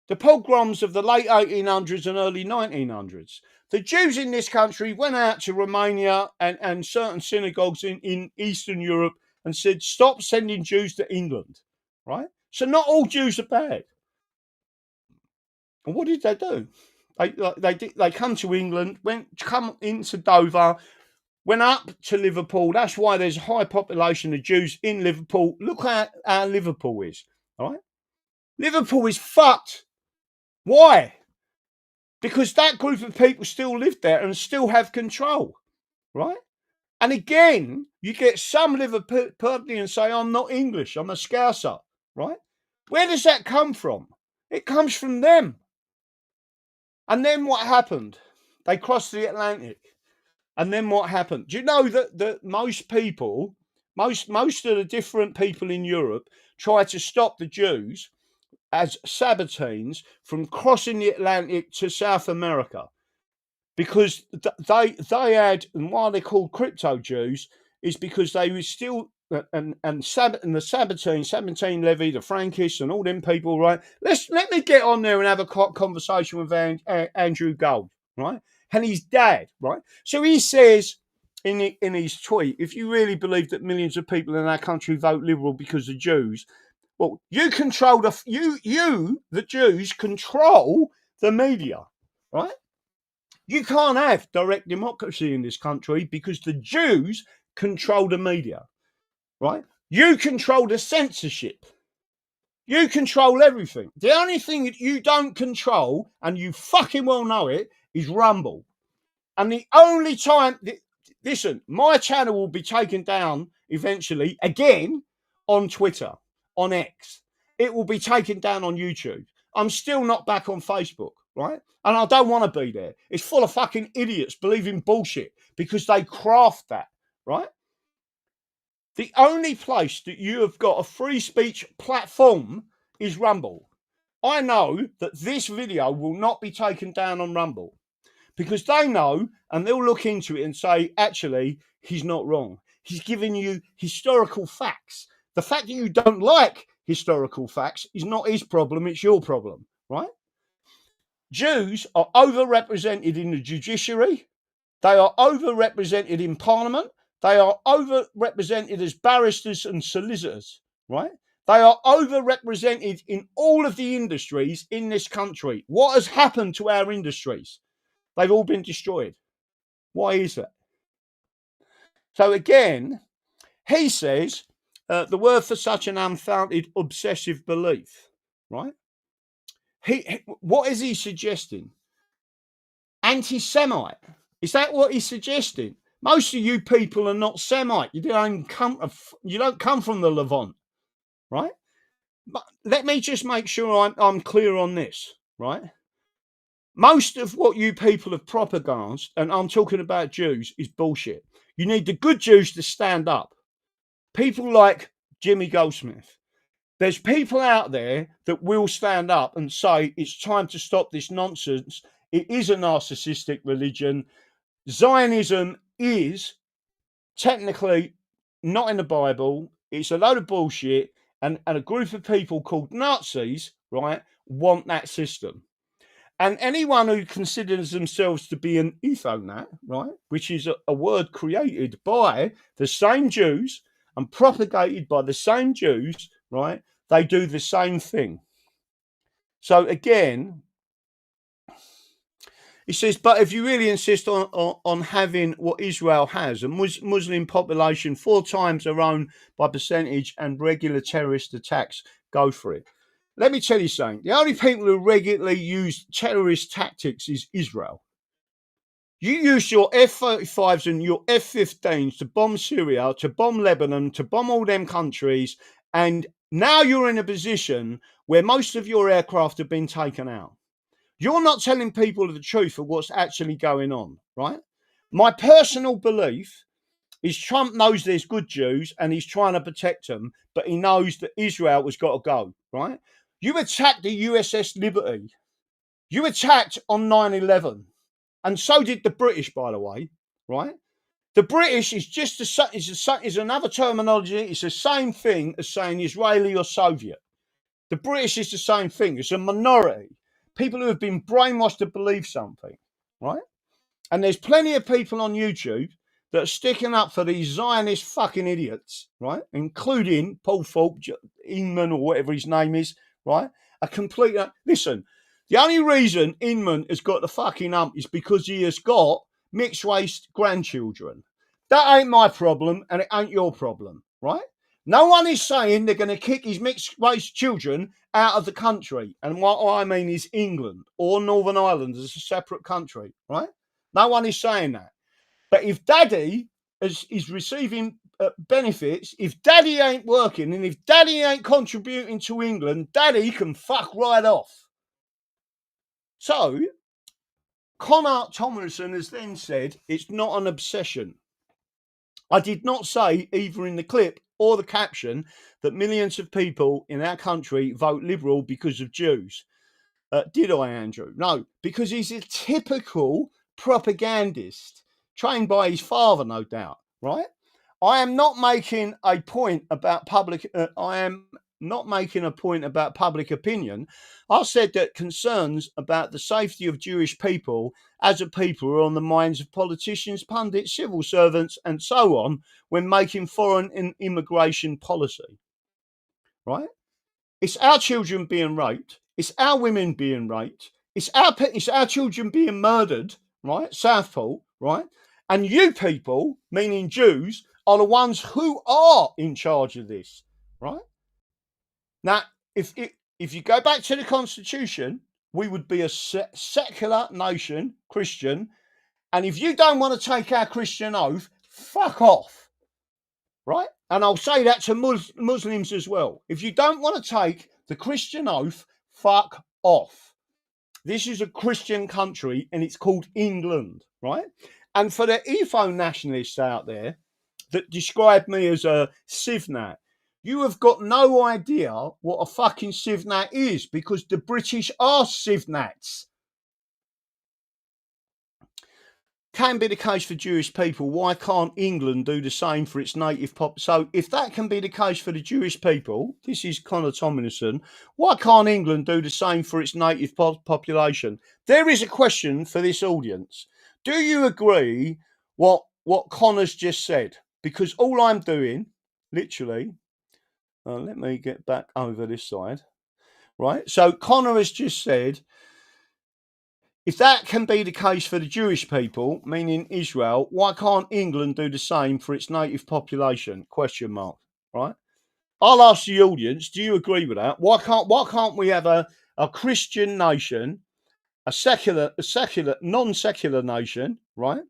Speaker 1: The pogroms of the late 1800s and early 1900s. The Jews in this country went out to Romania and certain synagogues in Eastern Europe and said, stop sending Jews to England, right? So not all Jews are bad. And what did they do? They come to England, come into Dover, went up to Liverpool. That's why there's a high population of Jews in Liverpool. Look how Liverpool is, all right? Liverpool is fucked. Why? Because that group of people still live there and still have control, right? And again, you get some Liverpudlians say, I'm not English, I'm a Scouser, right? Where does that come from? It comes from them. And then what happened? They crossed the Atlantic. And then what happened? Do you know that most people, most of the different people in Europe try to stop the Jews as Sabbatines from crossing the Atlantic to South America? Because they had, and why they're called crypto Jews is because they were still and the Sabbatine Levy, the Frankists, and all them people, right? Let me get on there and have a conversation with Andrew Gold, right? And his dad, right? So he says in his tweet, if you really believe that millions of people in our country vote Liberal because of Jews, well, you control the Jews control the media, right? You can't have direct democracy in this country because the Jews control the media, right? You control the censorship. You control everything. The only thing that you don't control, and you fucking well know it, is Rumble. And the only time, listen, my channel will be taken down eventually again on Twitter, on X. It will be taken down on YouTube. I'm still not back on Facebook, right? And I don't want to be there. It's full of fucking idiots believing bullshit because they craft that, right? The only place that you have got a free speech platform is Rumble. I know that this video will not be taken down on Rumble because they know and they'll look into it and say, actually, he's not wrong. He's giving you historical facts. The fact that you don't like historical facts is not his problem, it's your problem, right? Jews are overrepresented in the judiciary. They are overrepresented in parliament. They are overrepresented as barristers and solicitors, right? They are overrepresented in all of the industries in this country. What has happened to our industries? They've all been destroyed. Why is that? So again, he says the word for such an unfounded obsessive belief, right? What is he suggesting? Anti-Semite. Is that what he's suggesting? Most of you people are not Semite. You don't come from the Levant, right? But let me just make sure I'm clear on this, right? Most of what you people have propagandized, and I'm talking about Jews, is bullshit. You need the good Jews to stand up. People like Jimmy Goldsmith. There's people out there that will stand up and say it's time to stop this nonsense. It is a narcissistic religion. Zionism is technically not in the Bible. It's a load of bullshit. And a group of people called Nazis, right, want that system. And anyone who considers themselves to be an ethonat, right, which is a word created by the same Jews and propagated by the same Jews, right, they do the same thing. So again, he says, but if you really insist on having what Israel has, a Muslim population 4 times their own by percentage and regular terrorist attacks, go for it. Let me tell you something. The only people who regularly use terrorist tactics is Israel. You use your F-35s and your F-15s to bomb Syria, to bomb Lebanon, to bomb all them countries, and now you're in a position where most of your aircraft have been taken out. You're not telling people the truth of what's actually going on, right? My personal belief is Trump knows there's good Jews and he's trying to protect them, but he knows that Israel has got to go, right? You attacked the USS Liberty. You attacked on 9/11. And so did the British, by the way, right? The British is just is another terminology. It's the same thing as saying Israeli or Soviet. The British is the same thing. It's a minority. People who have been brainwashed to believe something, right? And there's plenty of people on YouTube that are sticking up for these Zionist fucking idiots, right? Including Paul Falk, Inman, or whatever his name is, right? Listen, The only reason Inman has got the fucking hump is because he has got mixed race grandchildren. That ain't my problem, and it ain't your problem, right? No one is saying they're going to kick his mixed race children out of the country. And what I mean is England or Northern Ireland as a separate country, right? No one is saying that. But if daddy is receiving benefits, if daddy ain't working and if daddy ain't contributing to England, daddy can fuck right off. So, Connor Tomlinson has then said it's not an obsession. I did not say, either in the clip or the caption, that millions of people in our country vote Liberal because of Jews. Did I, Andrew? No, because he's a typical propagandist, trained by his father, no doubt, right? I am not making a point about public opinion. I said that concerns about the safety of Jewish people as a people are on the minds of politicians, pundits, civil servants, and so on when making foreign and immigration policy. Right? It's our children being raped. It's our women being raped. It's our children being murdered. Right? Southport. Right? And you people, meaning Jews, are the ones who are in charge of this. Right? Now, if you go back to the Constitution, we would be a secular nation, Christian, and if you don't want to take our Christian oath, fuck off, right? And I'll say that to Muslims as well. If you don't want to take the Christian oath, fuck off. This is a Christian country, and it's called England, right? And for the Ethno nationalists out there that describe me as a civnat, you have got no idea what a fucking civnat is, because the British are civnats. Can be the case for Jewish people. Why can't England do the same for its native pop? So if that can be the case for the Jewish people, this is Connor Tomlinson, why can't England do the same for its native population? There is a question for this audience. Do you agree what Connor's just said? Because all I'm doing, literally, let me get back over this side, right? So Connor has just said, if that can be the case for the Jewish people, meaning Israel, why can't England do the same for its native population? Question mark, right? I'll ask the audience, do you agree with that? Why can't we have a Christian nation, a secular, non-secular nation, right?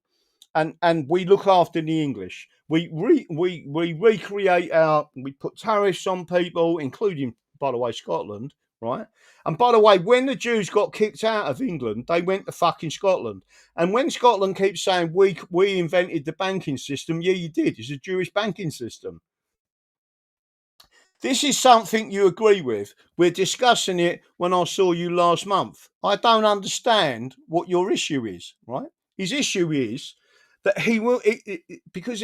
Speaker 1: And we look after the English. We recreate we put tariffs on people, including, by the way, Scotland, right? And by the way, when the Jews got kicked out of England, they went to fucking Scotland. And when Scotland keeps saying we invented the banking system, yeah, you did. It's a Jewish banking system. This is something you agree with. We're discussing it when I saw you last month. I don't understand what your issue is, right? His issue is that he will, because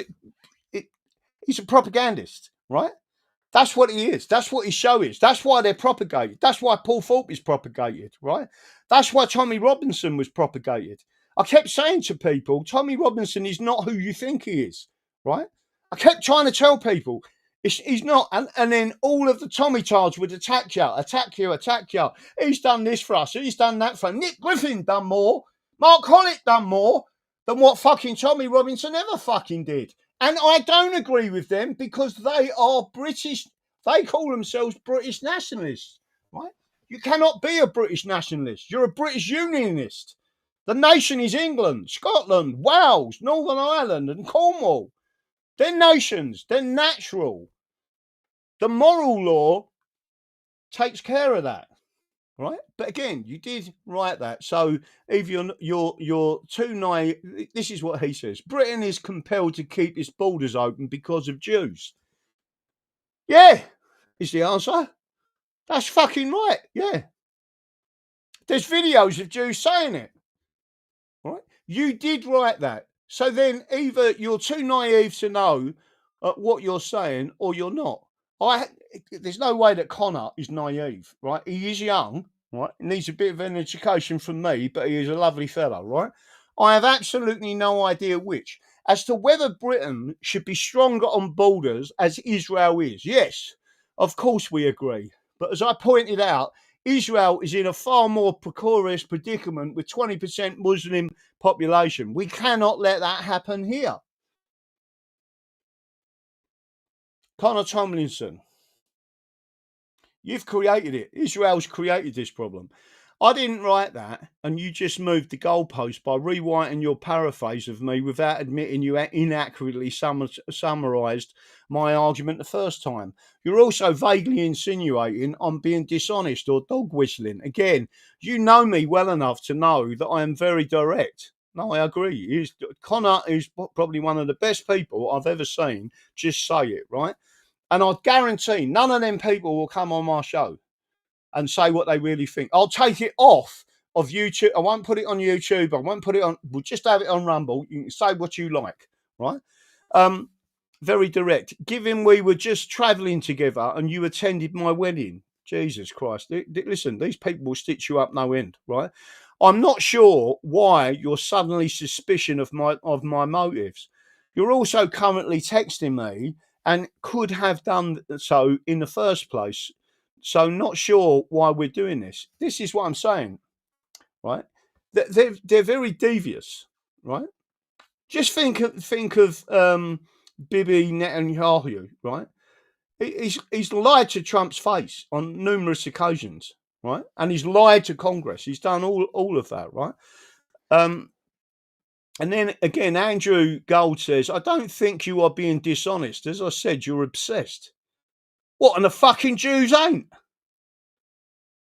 Speaker 1: he's a propagandist, right? That's what he is. That's what his show is. That's why they're propagated. That's why Paul Thorpe is propagated, right? That's why Tommy Robinson was propagated. I kept saying to people, Tommy Robinson is not who you think he is, right? I kept trying to tell people, he's not. And then all of the Tommy Tards would attack you. He's done this for us. He's done that for us. Nick Griffin done more. Mark Hollitt done more than what fucking Tommy Robinson ever fucking did. And I don't agree with them because they are British. They call themselves British nationalists, right? You cannot be a British nationalist. You're a British unionist. The nation is England, Scotland, Wales, Northern Ireland, and Cornwall. They're nations. They're natural. The moral law takes care of that, right? But again, you did write that. So if you're too naive, this is what he says. Britain is compelled to keep its borders open because of Jews. Yeah, is the answer. That's fucking right. Yeah. There's videos of Jews saying it. Right? You did write that. So then either you're too naive to know what you're saying or you're not. There's no way that Connor is naive, right? He is young, right? He needs a bit of an education from me, but he is a lovely fellow, right? I have absolutely no idea which. As to whether Britain should be stronger on borders as Israel is, yes, of course we agree. But as I pointed out, Israel is in a far more precarious predicament with 20% Muslim population. We cannot let that happen here. Connor Tomlinson, you've created it. Israel's created this problem. I didn't write that, and you just moved the goalpost by rewriting your paraphrase of me without admitting you inaccurately summarised my argument the first time. You're also vaguely insinuating I'm being dishonest or dog whistling. Again, you know me well enough to know that I am very direct. No, I agree. Connor is probably one of the best people I've ever seen just say it, right? And I guarantee none of them people will come on my show and say what they really think. I'll take it off of YouTube. I won't put it on YouTube. I won't put it on. We'll just have it on Rumble. You can say what you like, right? Very direct. Given we were just travelling together and you attended my wedding, Jesus Christ. Listen, these people will stitch you up no end, right? I'm not sure why you're suddenly suspicious of my motives. You're also currently texting me and could have done so in the first place. So not sure why we're doing this. This is what I'm saying, right? They're very devious, right? Just think of Bibi Netanyahu, right? He's lied to Trump's face on numerous occasions, right? And he's lied to Congress. He's done all of that, right? And then again, Andrew Gold says, I don't think you are being dishonest. As I said, you're obsessed. What, and the fucking Jews ain't?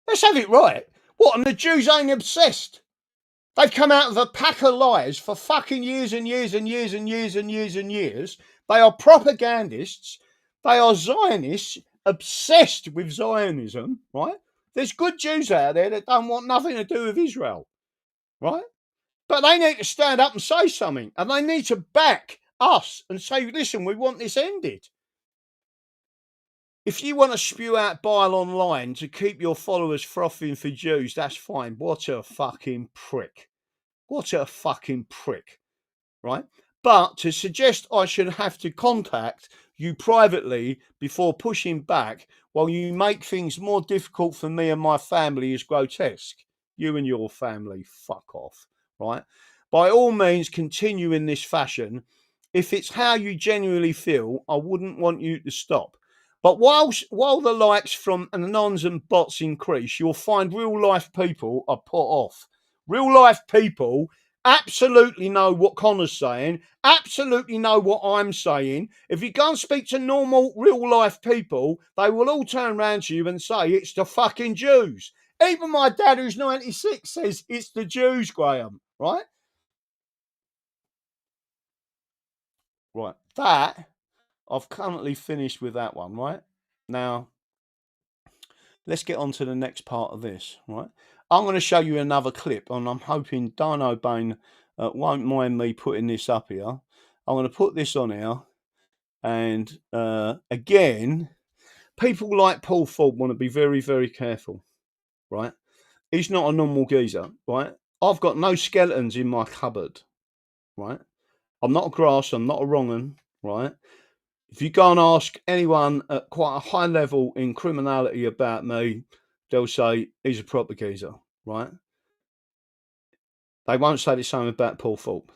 Speaker 1: Let's have it right. What, and the Jews ain't obsessed? They've come out of a pack of lies for fucking years and years and years and years and years and years. They are propagandists. They are Zionists, obsessed with Zionism, right? There's good Jews out there that don't want nothing to do with Israel, right? But they need to stand up and say something. And they need to back us and say, listen, we want this ended. If you want to spew out bile online to keep your followers frothing for Jews, that's fine. What a fucking prick. What a fucking prick, right? But to suggest I should have to contact you privately before pushing back while you make things more difficult for me and my family is grotesque. You and your family, fuck off, right? By all means, continue in this fashion. If it's how you genuinely feel, I wouldn't want you to stop. But while the likes from anons and bots increase, you'll find real life people are put off. Real life people absolutely know what Connor's saying, absolutely know what I'm saying. If you go and speak to normal real life people, they will all turn around to you and say it's the fucking Jews. Even my dad, who's 96, says it's the Jews, Graham, right? Right, that... I've currently finished with that one, right? Now, let's get on to the next part of this, right? I'm going to show you another clip, and I'm hoping Dino Bane won't mind me putting this up here. I'm going to put this on here, and again, people like Paul Ford want to be very, very careful, right? He's not a normal geezer, right? I've got no skeletons in my cupboard, right? I'm not a grass, I'm not a wrong un, right? If you go and ask anyone at quite a high level in criminality about me, they'll say he's a proper geezer, right? They won't say the same about Paul Thorpe,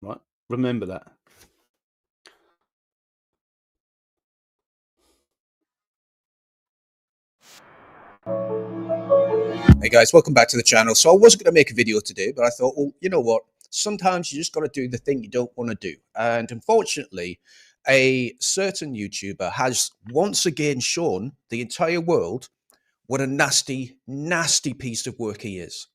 Speaker 1: right? Remember that.
Speaker 3: Hey guys, welcome back to the channel. So I wasn't going to make a video today, but I thought, well, you know what? Sometimes you just got to do the thing you don't want to do. And unfortunately, a certain YouTuber has once again shown the entire world what a nasty, nasty piece of work he is.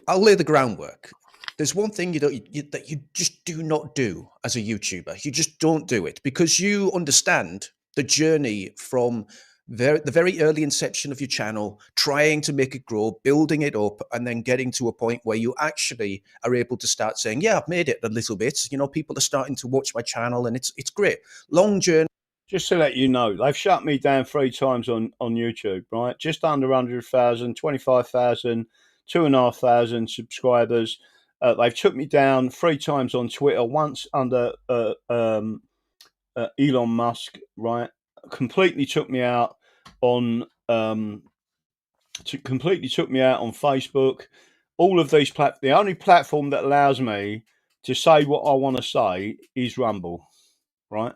Speaker 3: I'll lay the groundwork. There's one thing that you just do not do as a YouTuber. You just don't do it because you understand the journey from the very early inception of your channel, trying to make it grow, building it up, and then getting to a point where you actually are able to start saying, yeah, I've made it a little bit. You know, people are starting to watch my channel and it's great. Long journey.
Speaker 1: Just to let you know, they've shut me down 3 times on YouTube, right? Just under 100,000, 25,000, 2,500 subscribers. They've took me down 3 times on Twitter, once under Elon Musk, right? Completely took me out on completely took me out on Facebook. All of these the only platform that allows me to say what I want to say is Rumble, right?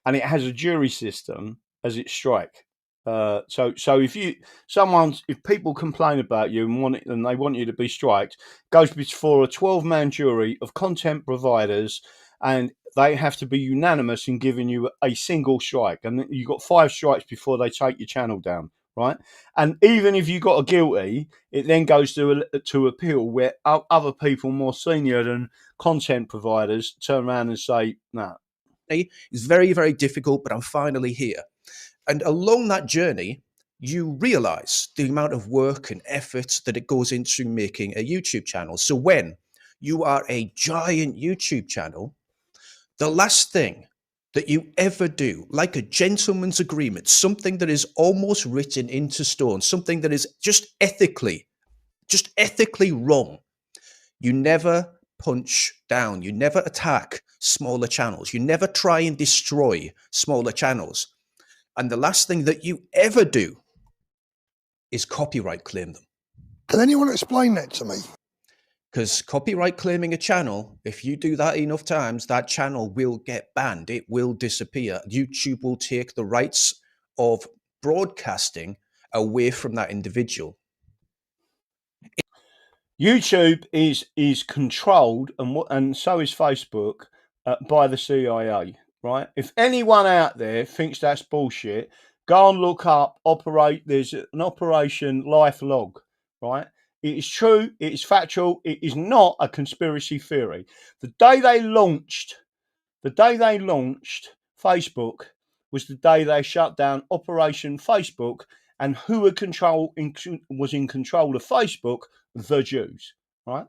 Speaker 1: And it has a jury system as its strike. So if people complain about you and they want you to be striked, goes before a 12-man jury of content providers, and they have to be unanimous in giving you a single strike. And you've got 5 strikes before they take your channel down, right? And even if you got a guilty, it then goes to appeal, where other people more senior than content providers turn around and say, no.
Speaker 3: It's very, very difficult, but I'm finally here. And along that journey, you realize the amount of work and effort that it goes into making a YouTube channel. So when you are a giant YouTube channel, the last thing that you ever do, like a gentleman's agreement, something that is almost written into stone, something that is just ethically wrong, you never punch down, you never attack smaller channels, you never try and destroy smaller channels. And the last thing that you ever do is copyright claim them.
Speaker 4: Can anyone explain that to me?
Speaker 3: Because copyright claiming a channel, if you do that enough times, that channel will get banned. It will disappear. YouTube will take the rights of broadcasting away from that individual.
Speaker 1: YouTube is controlled, and so is Facebook, by the CIA, right? If anyone out there thinks that's bullshit, go and look up there's an Operation Life Log, right? It is true, it is factual, it is not a conspiracy theory. The day they launched Facebook was the day they shut down Operation Facebook, and who was in control of Facebook? The Jews, right?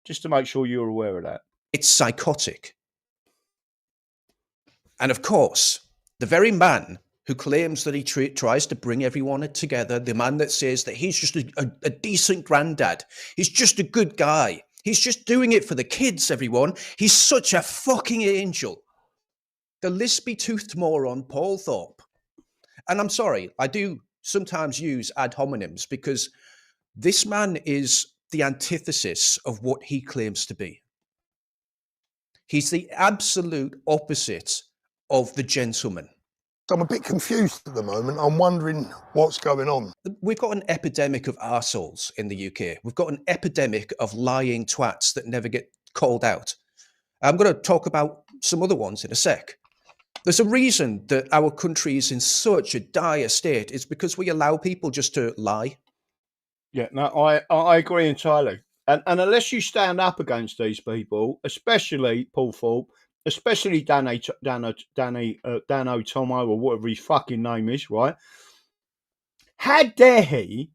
Speaker 1: Just to make sure you're aware of that.
Speaker 3: It's psychotic. And of course, the very man who claims that he tries to bring everyone together, the man that says that he's just a decent granddad, he's just a good guy, he's just doing it for the kids, everyone, he's such a fucking angel. The lispy-toothed moron Paul Thorpe. And I'm sorry, I do sometimes use ad hominems because this man is the antithesis of what he claims to be. He's the absolute opposite of the gentleman.
Speaker 4: I'm a bit confused at the moment. I'm wondering what's going on.
Speaker 3: We've got an epidemic of arseholes in the UK. We've got an epidemic of lying twats that never get called out. I'm going to talk about some other ones in a sec. There's a reason that our country is in such a dire state. It's because we allow people just to lie.
Speaker 1: Yeah, no, I agree entirely. And unless you stand up against these people, especially Paul Thorpe, especially Dano Tomo, or whatever his fucking name is, right? How dare he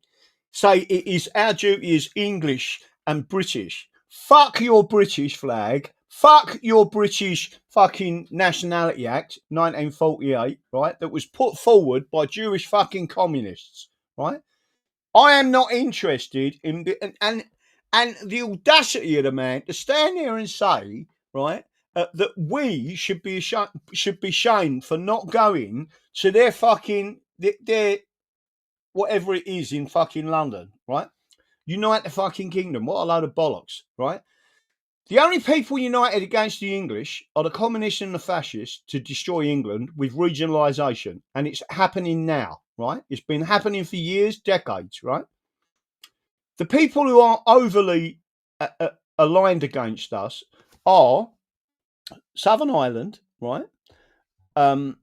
Speaker 1: say it is our duty as English and British? Fuck your British flag. Fuck your British fucking Nationality Act, 1948, right? That was put forward by Jewish fucking communists, right? I am not interested in and the audacity of the man to stand here and say, right, that we should be shamed for not going to their fucking their whatever it is in fucking London, right? Unite the fucking kingdom. What a load of bollocks, right? The only people united against the English are the communists and the fascists to destroy England with regionalisation, and it's happening now, right? It's been happening for years, decades, right? The people who are overly aligned against us are Southern Ireland, right? The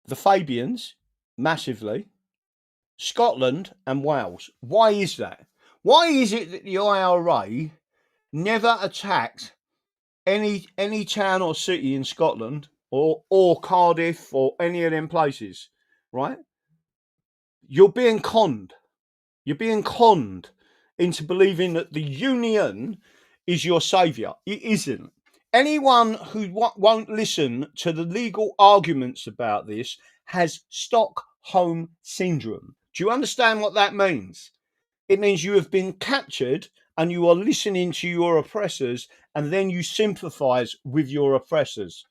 Speaker 1: Fabians, massively. Scotland and Wales. Why is that? Why is it that the IRA never attacked any town or city in Scotland or Cardiff or any of them places, right? You're being conned. You're being conned into believing that the Union is your saviour. It isn't. Anyone who won't listen to the legal arguments about this has Stockholm Syndrome. Do you understand what that means? It means you have been captured and you are listening to your oppressors, and then you sympathise with your oppressors,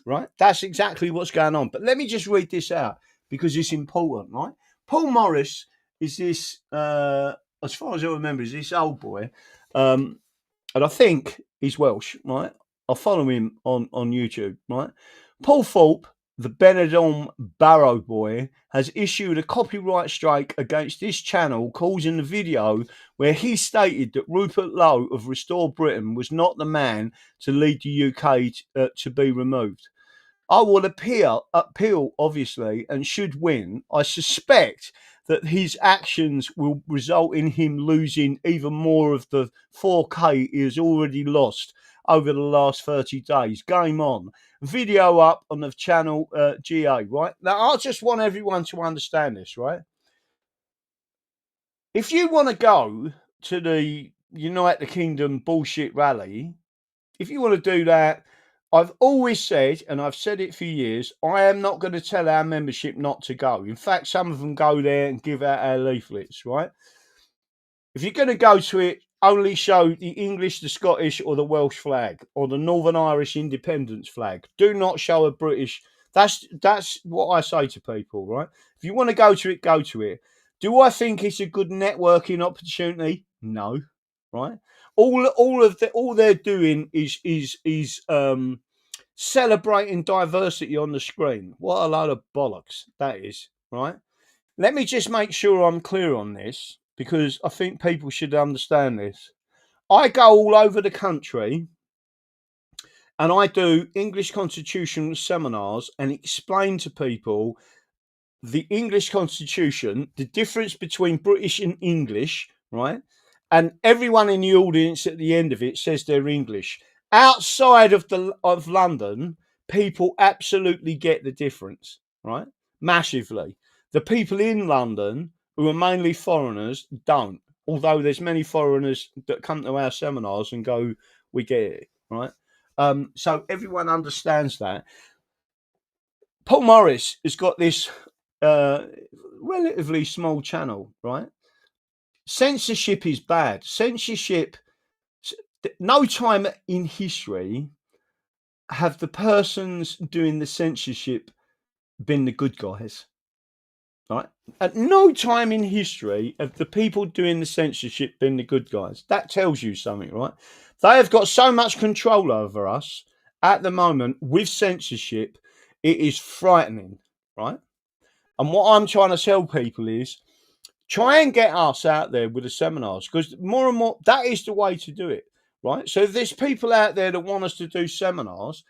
Speaker 1: right? That's exactly what's going on. But let me just read this out because it's important, right? Paul Morris is this, as far as I remember, is this old boy, and I think he's Welsh, right? I follow him on YouTube, right? Paul Thorpe, the Benidorm Barrow boy, has issued a copyright strike against this channel, causing the video where he stated that Rupert Lowe of Restore Britain was not the man to lead the UK to be removed. I will appeal, obviously, and should win. I suspect that his actions will result in him losing even more of the 4K he has already lost over the last 30 days. Game on. Video up on the channel GA, right? Now, I just want everyone to understand this, right? If you want to go to the Unite the Kingdom bullshit rally, if you want to do that, I've always said, and I've said it for years, I am not going to tell our membership not to go. In fact, some of them go there and give out our leaflets, right? If you're going to go to it, only show the English, the Scottish, or the Welsh flag, or the Northern Irish independence flag. Do not show a British. That's what I say to people, right? If you want to go to it, go to it. Do I think it's a good networking opportunity? No, right? All they're doing is celebrating diversity on the screen. What a load of bollocks that is, right? Let me just make sure I'm clear on this, because I think people should understand this. I go all over the country and I do English constitutional seminars and explain to people the English constitution, the difference between British and English, right? And everyone in the audience at the end of it says they're English. Outside of London, people absolutely get the difference, right? Massively. The people in London, who are mainly foreigners, don't. Although there's many foreigners that come to our seminars and go, we get it, right? So everyone understands that. Paul Morris has got this relatively small channel, right? Censorship is bad. Censorship, no time in history have the persons doing the censorship been the good guys, right? At no time in history have the people doing the censorship been the good guys. That tells you something, right? They have got so much control over us at the moment with censorship, it is frightening, right? And what I'm trying to tell people is try and get us out there with the seminars, because more and more, that is the way to do it, right? So if there's people out there that want us to do seminars,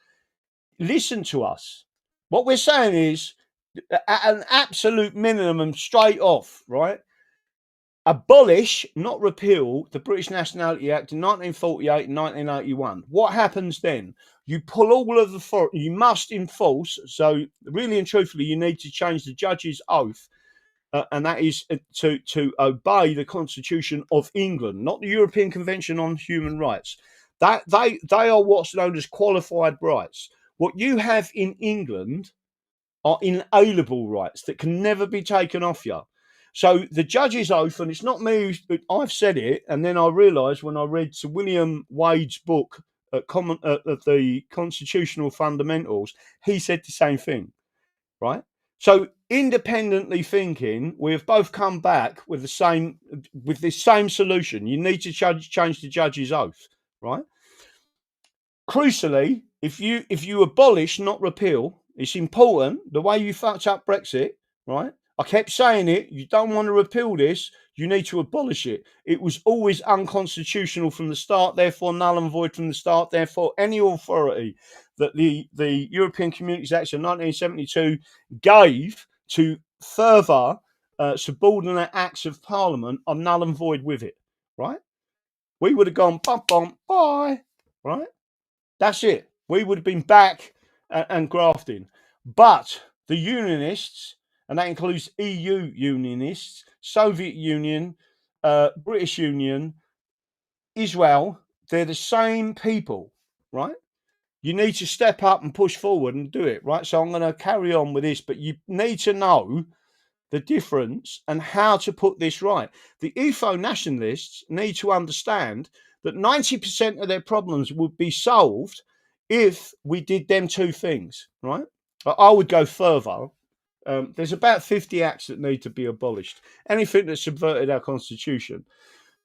Speaker 1: listen to us. What we're saying is, at an absolute minimum, straight off, right? Abolish, not repeal, the British Nationality Act in 1948 and 1981. What happens then? You pull all of the you must enforce. So really and truthfully, you need to change the judge's oath, and that is to obey the Constitution of England, not the European Convention on Human Rights. That they are what's known as qualified rights. What you have in England are inalienable rights that can never be taken off you. So the judge's oath, and it's not me, I've said it, and then I realised when I read Sir William Wade's book, the Constitutional Fundamentals, he said the same thing, right? So independently thinking, we have both come back with the same solution. You need to change the judge's oath, right? Crucially, if you abolish, not repeal, it's important. The way you fucked up Brexit, right? I kept saying it. You don't want to repeal this. You need to abolish it. It was always unconstitutional from the start, therefore null and void from the start. Therefore, any authority that the European Communities Act of 1972 gave to further subordinate acts of Parliament are null and void with it, right? We would have gone, bum, bum, bye, right? That's it. We would have been back and grafting. But the Unionists, and that includes EU Unionists, Soviet Union, British Union, Israel, they're the same people, right? You need to step up and push forward and do it, right? So I'm going to carry on with this, but you need to know the difference and how to put this right. The UFO nationalists need to understand that 90% of their problems would be solved if we did them two things, right? I would go further. There's about 50 acts that need to be abolished. Anything that subverted our constitution.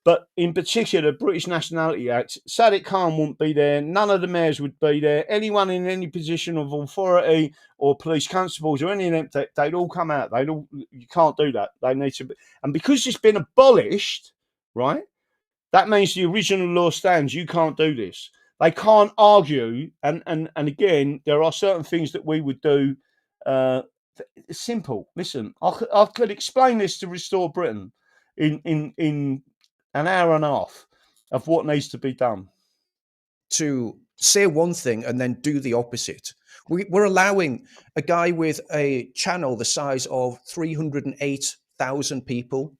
Speaker 1: But in particular, the British Nationality Act, Sadiq Khan wouldn't be there. None of the mayors would be there. Anyone in any position of authority or police constables or any of them, they'd all come out. You can't do that. They need to be. And because it's been abolished, right, that means the original law stands. You can't do this. They can't argue. And again, there are certain things that we would do. It's simple. Listen, I could explain this to Restore Britain in an hour and a half of what needs to be done.
Speaker 3: To say one thing and then do the opposite. We're allowing a guy with a channel the size of 308,000 people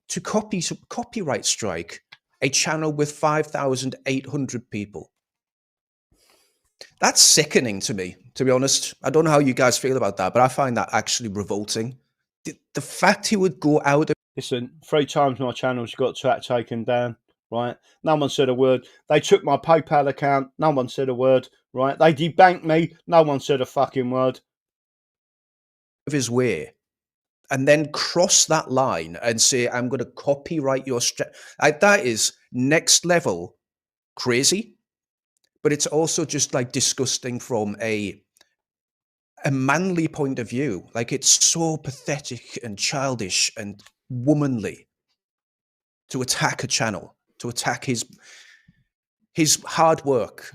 Speaker 3: to copyright strike a channel with 5,800 people. That's sickening to me, to be honest. I don't know how you guys feel about that, but I find that actually revolting. The fact he would go out of...
Speaker 1: Listen, 3 times my channels got taken down, right? No one said a word. They took my PayPal account. No one said a word, right? They debanked me. No one said a fucking word.
Speaker 3: Of his way, and then cross that line and say, I'm going to copyright your... that is next level crazy, but it's also just like disgusting from a manly point of view. Like, it's so pathetic and childish and womanly to attack a channel, to attack his hard work.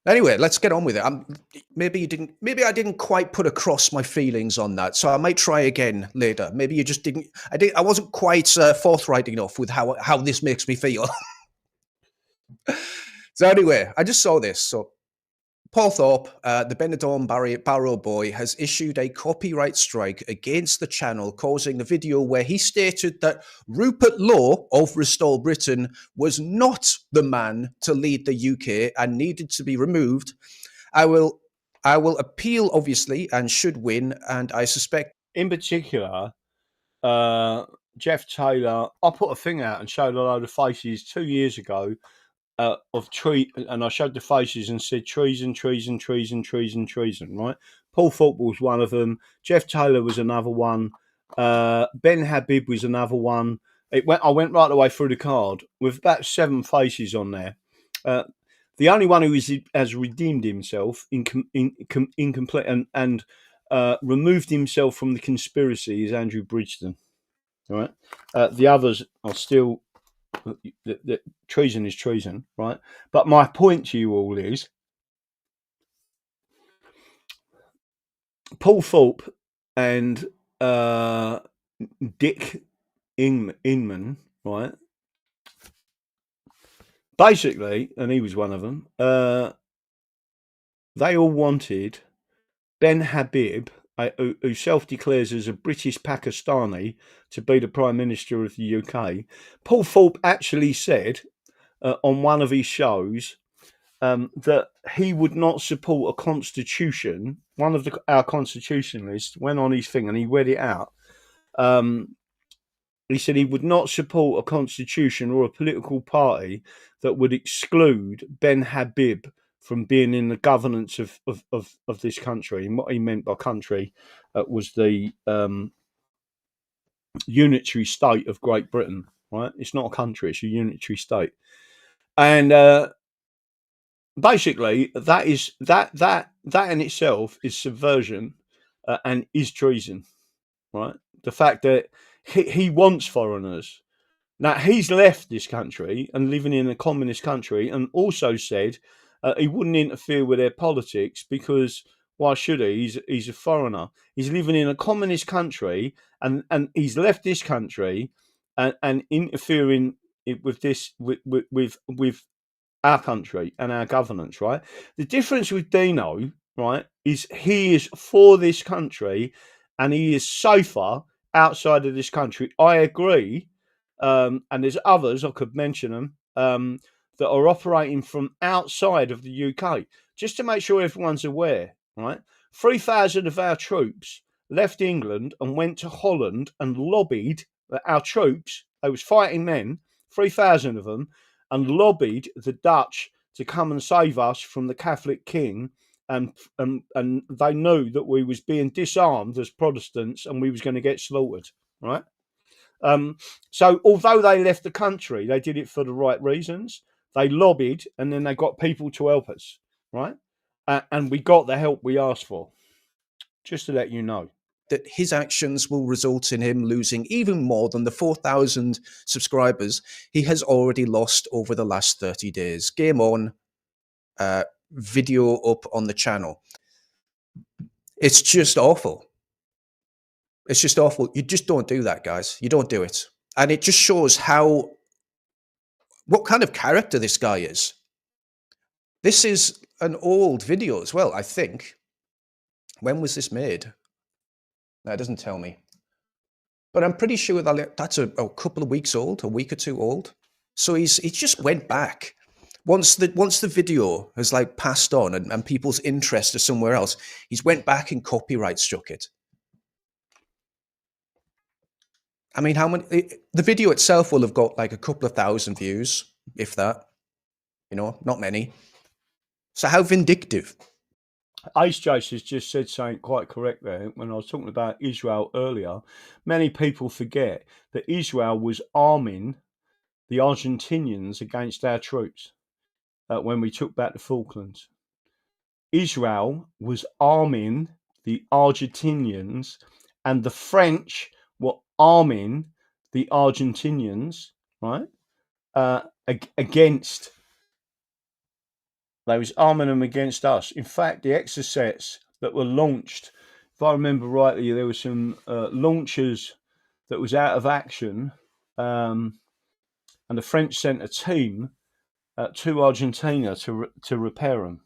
Speaker 3: Anyway, let's get on with it. Maybe I didn't quite put across my feelings on that, so I might try again later. Maybe you just didn't. I wasn't quite forthright enough with how this makes me feel. So anyway, I just saw this. So Paul Thorpe, the Benidorm Barrow boy, has issued a copyright strike against the channel, causing a video where he stated that Rupert Lowe of Restore Britain was not the man to lead the UK and needed to be removed. I will appeal, obviously, and should win, and I suspect...
Speaker 1: In particular, Jeff Taylor, I put a thing out and showed a load of faces 2 years ago of and I showed the faces and said treason, treason, treason, treason, treason, right? Paul Thorpe was one of them. Jeff Taylor was another one. Ben Habib was another one. I went right the way through the card with about 7 faces on there. The only one who has redeemed himself incomplete and removed himself from the conspiracy is Andrew Bridgeton. All right. The others are still... The treason is treason, right? But my point to you all is Paul Thorpe and Dick Inman, right? Basically, and he was one of them, they all wanted Ben Habib, who self-declares as a British Pakistani, to be the Prime Minister of the UK. Paul Thorpe actually said on one of his shows that he would not support a constitution. One of our constitutionalists went on his thing and he read it out. He said he would not support a constitution or a political party that would exclude Ben Habib from being in the governance of this country. And what he meant by country was the unitary state of Great Britain, right? It's not a country, it's a unitary state. And basically that in itself is subversion and is treason, right? The fact that he wants foreigners. Now, he's left this country and living in a communist country, and also said he wouldn't interfere with their politics because why should he? He's a foreigner. He's living in a communist country, and he's left this country and interfering with this with our country and our governance, right? The difference with Dino, right, is he is for this country and he is safer outside of this country. I agree. And there's others, I could mention them, that are operating from outside of the UK. Just to make sure everyone's aware, right? 3,000 of our troops left England and went to Holland and lobbied our troops. They was fighting men, 3,000 of them, and lobbied the Dutch to come and save us from the Catholic King and they knew that we was being disarmed as Protestants and we was going to get slaughtered, right? So although they left the country, they did it for the right reasons. They lobbied, and then they got people to help us, right? And we got the help we asked for. Just to let you know.
Speaker 3: That his actions will result in him losing even more than the 4,000 subscribers he has already lost over the last 30 days. Game on, video up on the channel. It's just awful. It's just awful. You just don't do that, guys. You don't do it. And it just shows what kind of character this guy is. This is an old video as well, I think. When was this made? That doesn't tell me. But I'm pretty sure that's a couple of weeks old, a week or two old. So he just went back. Once the video has like passed on and people's interest is somewhere else, he's went back and copyright struck it. I mean, how many? The video itself will have got like a couple of thousand views, if that. You know, not many. So how vindictive?
Speaker 1: Ace Jace has just said something quite correct there. When I was talking about Israel earlier, many people forget that Israel was arming the Argentinians against our troops when we took back the Falklands. Israel was arming the Argentinians, and the French were arming the Argentinians, right? Against. They was arming them against us. In fact, the exercises that were launched, if I remember rightly, there were some launchers that was out of action, and the French sent a team to Argentina to repair them.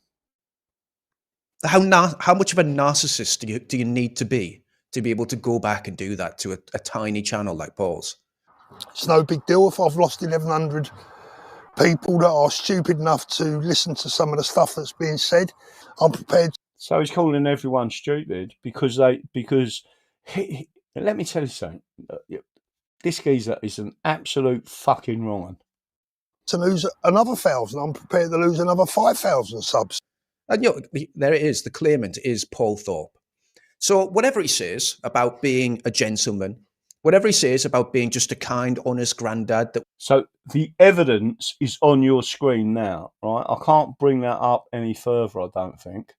Speaker 3: How much of a narcissist do you need to be able to go back and do that to a tiny channel like Paul's?
Speaker 4: It's no big deal if I've lost 1,100 people that are stupid enough to listen to some of the stuff that's being said. I'm prepared.
Speaker 1: So he's calling everyone stupid because let me tell you something. This geezer is an absolute fucking wrong one.
Speaker 4: To lose another 1,000, I'm prepared to lose another 5,000 subs.
Speaker 3: And there it is. The claimant is Paul Thorpe. So whatever he says about being a gentleman, whatever he says about being just a kind, honest granddad.
Speaker 1: So the evidence is on your screen now, right? I can't bring that up any further, I don't think.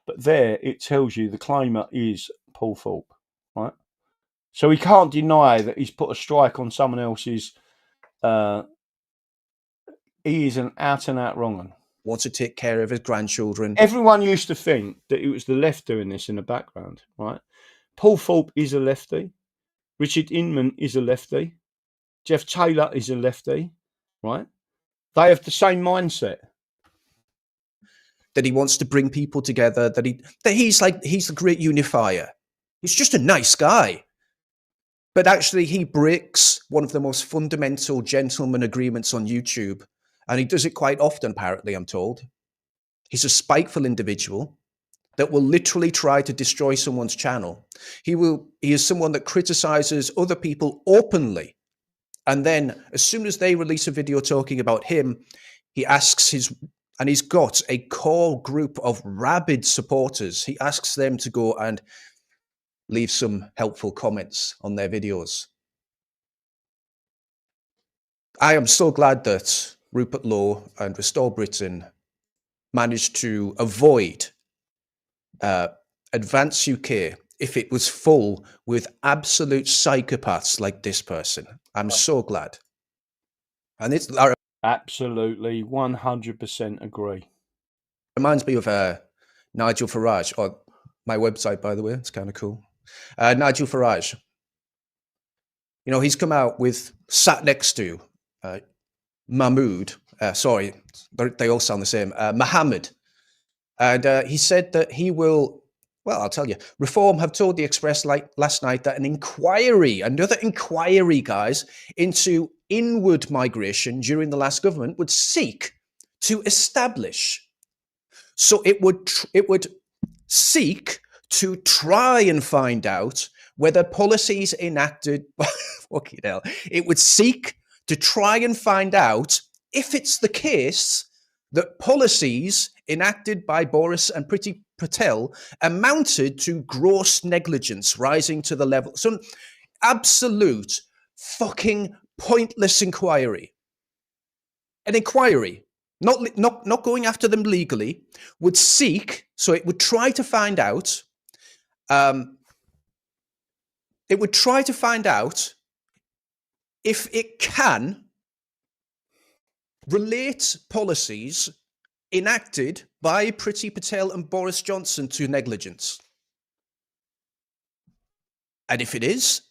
Speaker 1: But there it tells you the claimant is Paul Thorpe, right? So he can't deny that he's put a strike on someone else's. He is an out-and-out wrong one.
Speaker 3: Wants to take care of his grandchildren.
Speaker 1: Everyone used to think that it was the left doing this in the background, right? Paul Thorpe is a lefty. Richard Inman is a lefty. Jeff Taylor is a lefty, right? They have the same mindset.
Speaker 3: That he wants to bring people together, that he's the great unifier. He's just a nice guy. But actually he breaks one of the most fundamental gentleman agreements on YouTube. And he does it quite often, apparently, I'm told. He's a spiteful individual that will literally try to destroy someone's channel. He is someone that criticizes other people openly. And then as soon as they release a video talking about him, he asks and he's got a core group of rabid supporters. He asks them to go and leave some helpful comments on their videos. I am so glad that Rupert Lowe and Restore Britain managed to avoid Advance UK if it was full with absolute psychopaths like this person. I'm so glad. And it's
Speaker 1: absolutely 100% agree.
Speaker 3: Reminds me of Nigel Farage, or my website, by the way. It's kind of cool. Nigel Farage. You know, he's come out with, sat next to Mahmoud, sorry, they all sound the same, Mohammed. And he said that he will, well, I'll tell you, Reform have told the Express last night that another inquiry, guys, into inward migration during the last government would seek to establish. So it would seek to try and find out whether policies enacted, fucking hell, it would seek to try and find out if it's the case that policies enacted by Boris and Patel amounted to gross negligence, rising to the level, some absolute fucking pointless inquiry. An inquiry, not going after them legally, would seek, so it would try to find out, if it can relate policies enacted by Priti Patel and Boris Johnson to negligence. And if it is,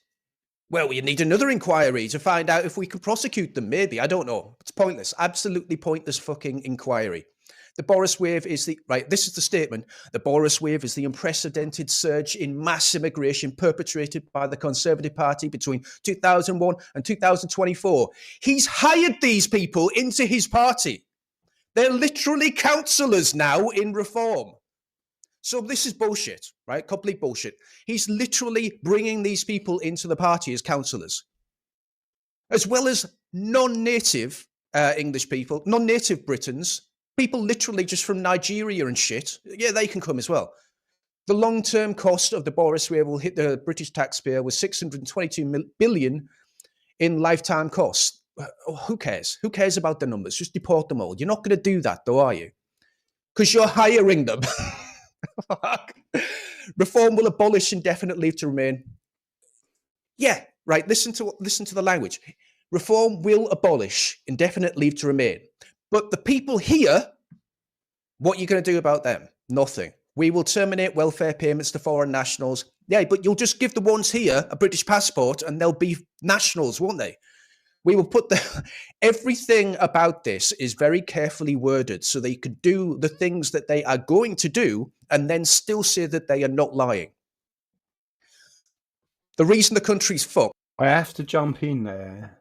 Speaker 3: well, we need another inquiry to find out if we can prosecute them. Maybe, I don't know. It's pointless, absolutely pointless fucking inquiry. The Boris wave is this is the statement. The Boris wave is the unprecedented surge in mass immigration perpetrated by the Conservative Party between 2001 and 2024. He's hired these people into his party. They're literally councillors now in Reform. So this is bullshit, right? Complete bullshit. He's literally bringing these people into the party as councillors, as well as non-native English people, non-native Britons, people literally just from Nigeria and shit. Yeah, they can come as well. The long-term cost of the Boris wave will hit the British taxpayer with 622 billion in lifetime costs. Who cares? Who cares about the numbers? Just deport them all. You're not going to do that, though, are you? Because you're hiring them. Reform will abolish indefinite leave to remain. Yeah, right. Listen to the language. Reform will abolish indefinite leave to remain. But the people here, what are you going to do about them? Nothing. We will terminate welfare payments to foreign nationals. Yeah, but you'll just give the ones here a British passport and they'll be nationals, won't they? We will put everything about this is very carefully worded so they could do the things that they are going to do and then still say that they are not lying. The reason the country's fucked.
Speaker 1: I have to jump in there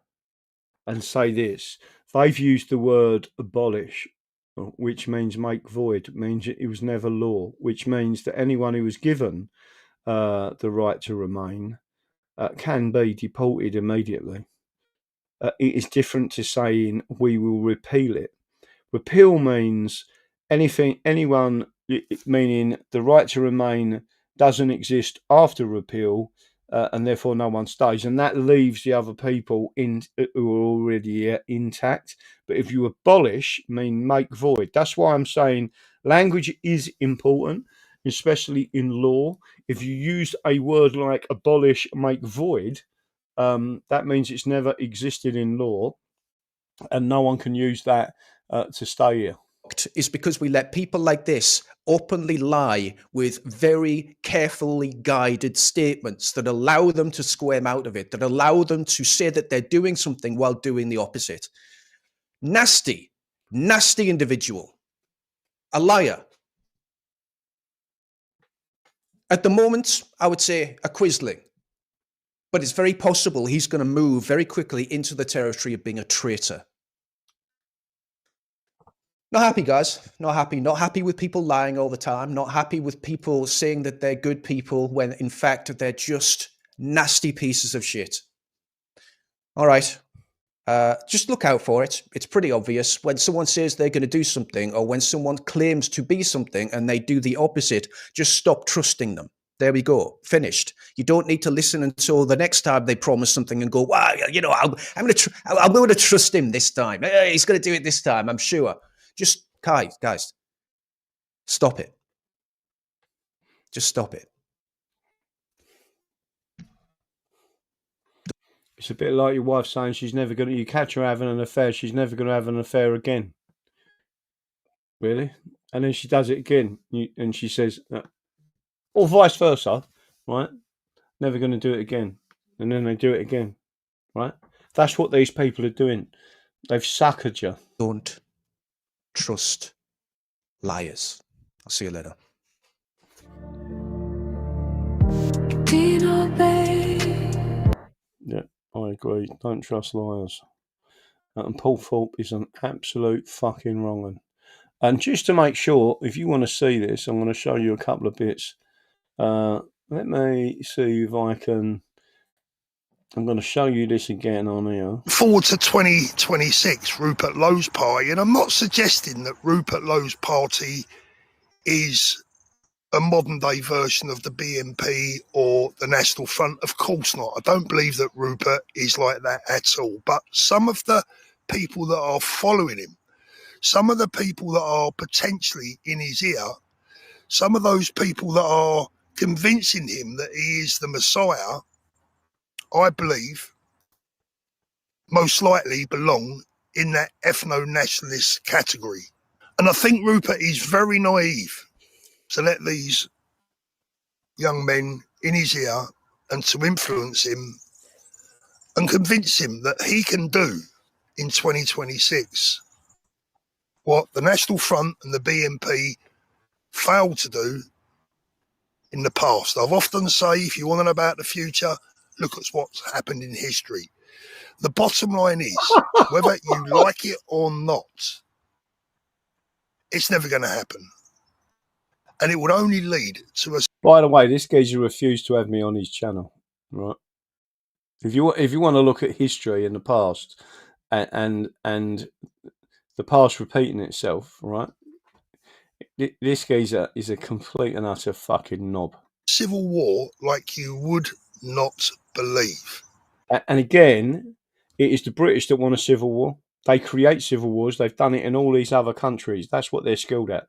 Speaker 1: and say this. They've used the word abolish, which means make void, means it was never law, which means that anyone who was given the right to remain can be deported immediately. It is different to saying we will repeal it. Repeal means anyone, meaning the right to remain doesn't exist after repeal, and therefore no one stays. And that leaves the other people who are already intact. But if you abolish, mean make void. That's why I'm saying language is important, especially in law. If you use a word like abolish, make void, that means it's never existed in law, and no one can use that to stay here.
Speaker 3: Is because we let people like this openly lie with very carefully guided statements that allow them to squirm out of it, that allow them to say that they're doing something while doing the opposite. Nasty, nasty individual. A liar. At the moment, I would say a quisling. But it's very possible he's going to move very quickly into the territory of being a traitor. Not happy, guys. Not happy. Not happy with people lying all the time. Not happy with people saying that they're good people when, in fact, they're just nasty pieces of shit. All right. Just look out for it. It's pretty obvious. When someone says they're going to do something, or when someone claims to be something and they do the opposite, just stop trusting them. There we go. Finished. You don't need to listen until the next time they promise something and go, wow, you know, I'm going to trust him this time. He's going to do it this time, I'm sure. Just, guys, stop it. Just stop it.
Speaker 1: It's a bit like your wife saying she's never going to, you catch her having an affair, she's never going to have an affair again. Really? And then she does it again, and she says, or vice versa, right? Never going to do it again. And then they do it again, right? That's what these people are doing. They've suckered you.
Speaker 3: Don't trust liars. I'll see you later.
Speaker 1: Yeah, I agree. Don't trust liars. And Paul Thorpe is an absolute fucking wrong one. And just to make sure, if you want to see this, I'm going to show you a couple of bits. Let me see if I can. I'm going to show you this again on here.
Speaker 4: Forward to 2026, Rupert Lowe's party, and I'm not suggesting that Rupert Lowe's party is a modern day version of the BNP or the National Front? Of course not. I don't believe that Rupert is like that at all. But some of the people that are following him, some of the people that are potentially in his ear, some of those people that are convincing him that he is the Messiah, I believe most likely belong in that ethno-nationalist category. And I think Rupert is very naive to let these young men in his ear and to influence him and convince him that he can do in 2026 what the National Front and the BNP failed to do in the past. I've often say, if you want to know about the future, look at what's happened in history. The bottom line is, whether you like it or not, it's never going to happen. And it would only lead to a...
Speaker 1: By the way, this geezer refused to have me on his channel, right? If you want to look at history in the past and the past repeating itself, right? This geezer is a complete and utter fucking knob.
Speaker 4: Civil war like you would not believe.
Speaker 1: And again, it is the British that want a civil war. They create civil wars. They've done it in all these other countries. That's what they're skilled at.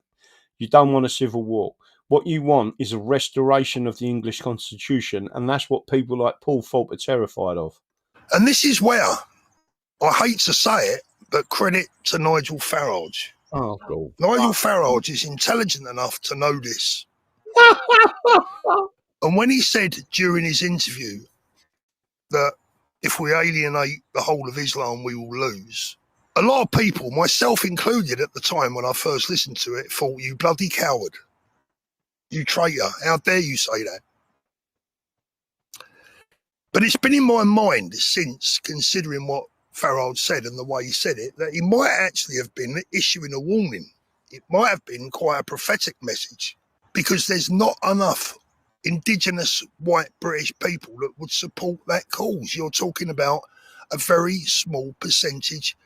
Speaker 1: You don't want a civil war. What you want is a restoration of the English Constitution, and that's what people like Paul Thorpe are terrified of.
Speaker 4: And this is where, I hate to say it, but credit to Nigel Farage.
Speaker 1: Oh, God.
Speaker 4: Nigel Farage is intelligent enough to know this. And when he said during his interview that if we alienate the whole of Islam, we will lose, a lot of people, myself included at the time when I first listened to it, thought, you bloody coward, you traitor, how dare you say that? But it's been in my mind since, considering what Farage said and the way he said it, that he might actually have been issuing a warning. It might have been quite a prophetic message, because there's not enough indigenous white British people that would support that cause. You're talking about a very small percentage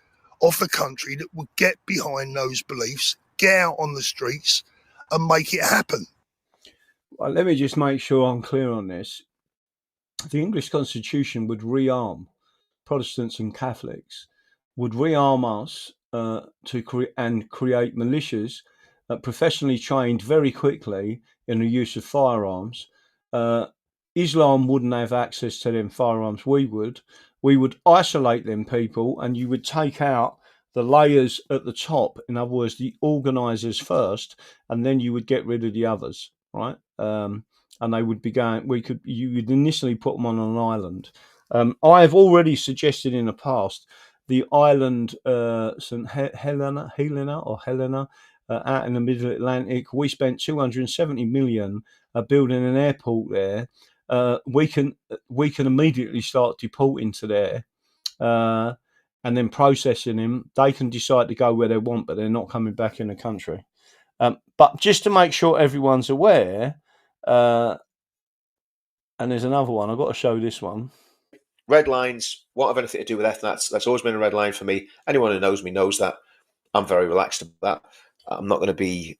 Speaker 4: of the country that would get behind those beliefs, get out on the streets and make it happen.
Speaker 1: Well, let me just make sure I'm clear on this. The English Constitution would rearm Protestants and Catholics, would rearm us to create militias professionally trained very quickly in the use of firearms. Islam wouldn't have access to them firearms. We would isolate them people, and you would take out the layers at the top. In other words, the organisers first, and then you would get rid of the others, right? And they would be going. You would initially put them on an island. I have already suggested in the past the island St. Helena out in the Middle Atlantic. We spent 270 million building an airport there. We can immediately start deporting to there and then processing them. They can decide to go where they want, but they're not coming back in the country. But just to make sure everyone's aware, and there's another one. I've got to show this one.
Speaker 5: Red lines won't have anything to do with ethnats. That's always been a red line for me. Anyone who knows me knows that. I'm very relaxed about that. I'm not going to be,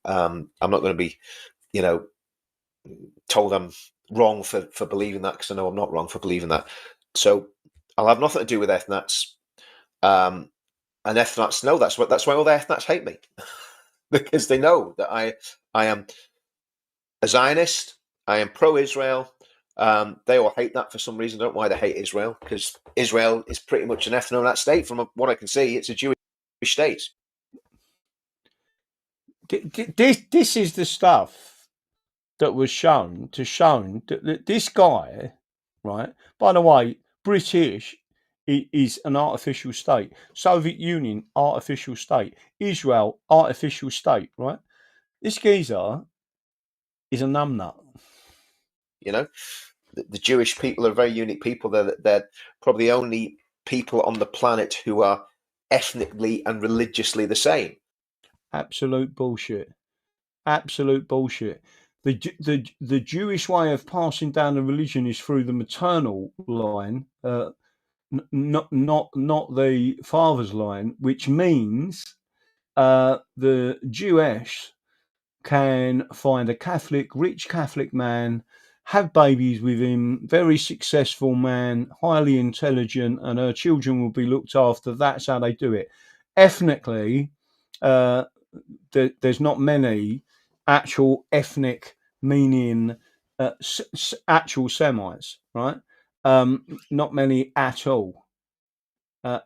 Speaker 5: told I'm wrong for believing that, because I know I'm not wrong for believing that. So I'll have nothing to do with ethnats. And ethnats know that's why all the ethnats hate me, because they know that I am a Zionist. I am pro-Israel. They all hate that for some reason. I don't know why they hate Israel, because Israel is pretty much an ethno-nat state. From what I can see, it's a Jewish state.
Speaker 1: This is the stuff that was shown that this guy, right? By the way, British is an artificial state. Soviet Union, artificial state. Israel, artificial state, right? This geezer is a numbnut.
Speaker 5: You know, the Jewish people are very unique people. They're probably the only people on the planet who are ethnically and religiously the same.
Speaker 1: Absolute bullshit. Absolute bullshit. The Jewish way of passing down the religion is through the maternal line, not the father's line, which means the Jewish can find a Catholic, rich Catholic man, have babies with him, very successful man, highly intelligent, and her children will be looked after. That's how they do it. Ethnically, there's not many actual ethnic meaning actual Semites, right? Not many at all.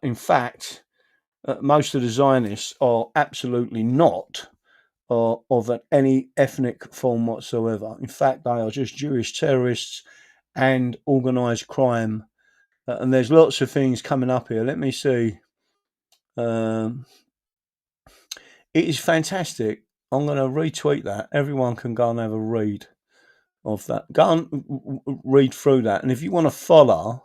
Speaker 1: In fact, most of the Zionists are absolutely not of any ethnic form whatsoever. In fact, they are just Jewish terrorists and organised crime. And there's lots of things coming up here. Let me see. It is fantastic. I'm going to retweet that. Everyone can go and have a read of that. Go and read through that. And if you want to follow,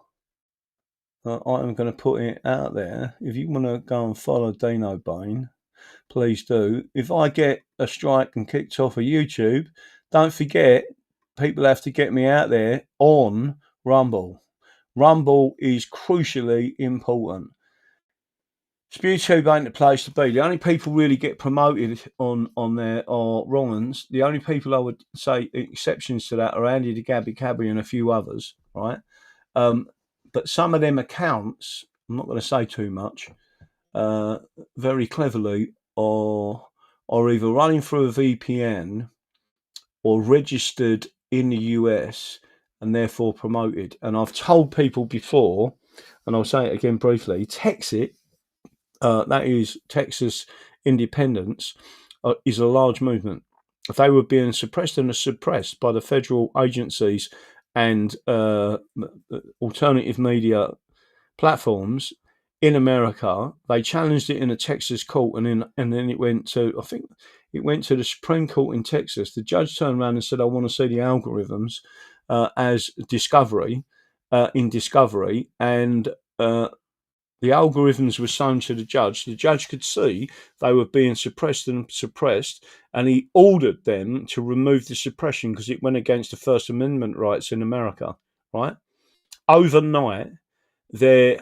Speaker 1: I'm going to put it out there. If you want to go and follow Dino Bane, please do. If I get a strike and kicked off of YouTube, don't forget, people have to get me out there on Rumble. Rumble is crucially important. YouTube ain't the place to be. The only people really get promoted on there are wrong uns. The only people I would say exceptions to that are Andy the Gabby Cabby and a few others, right? But some of them accounts, I'm not going to say too much, very cleverly are either running through a VPN or registered in the US and therefore promoted. And I've told people before, and I'll say it again briefly, Texit, that is Texas independence, is a large movement. If they were being suppressed and suppressed by the federal agencies and alternative media platforms in America, they challenged it in a Texas court, and then it went to, I think it went to the Supreme Court in Texas. The judge turned around and said, I want to see the algorithms as discovery, in discovery, and the algorithms were shown to the judge. The judge could see they were being suppressed, and he ordered them to remove the suppression because it went against the First Amendment rights in America, right? Overnight, they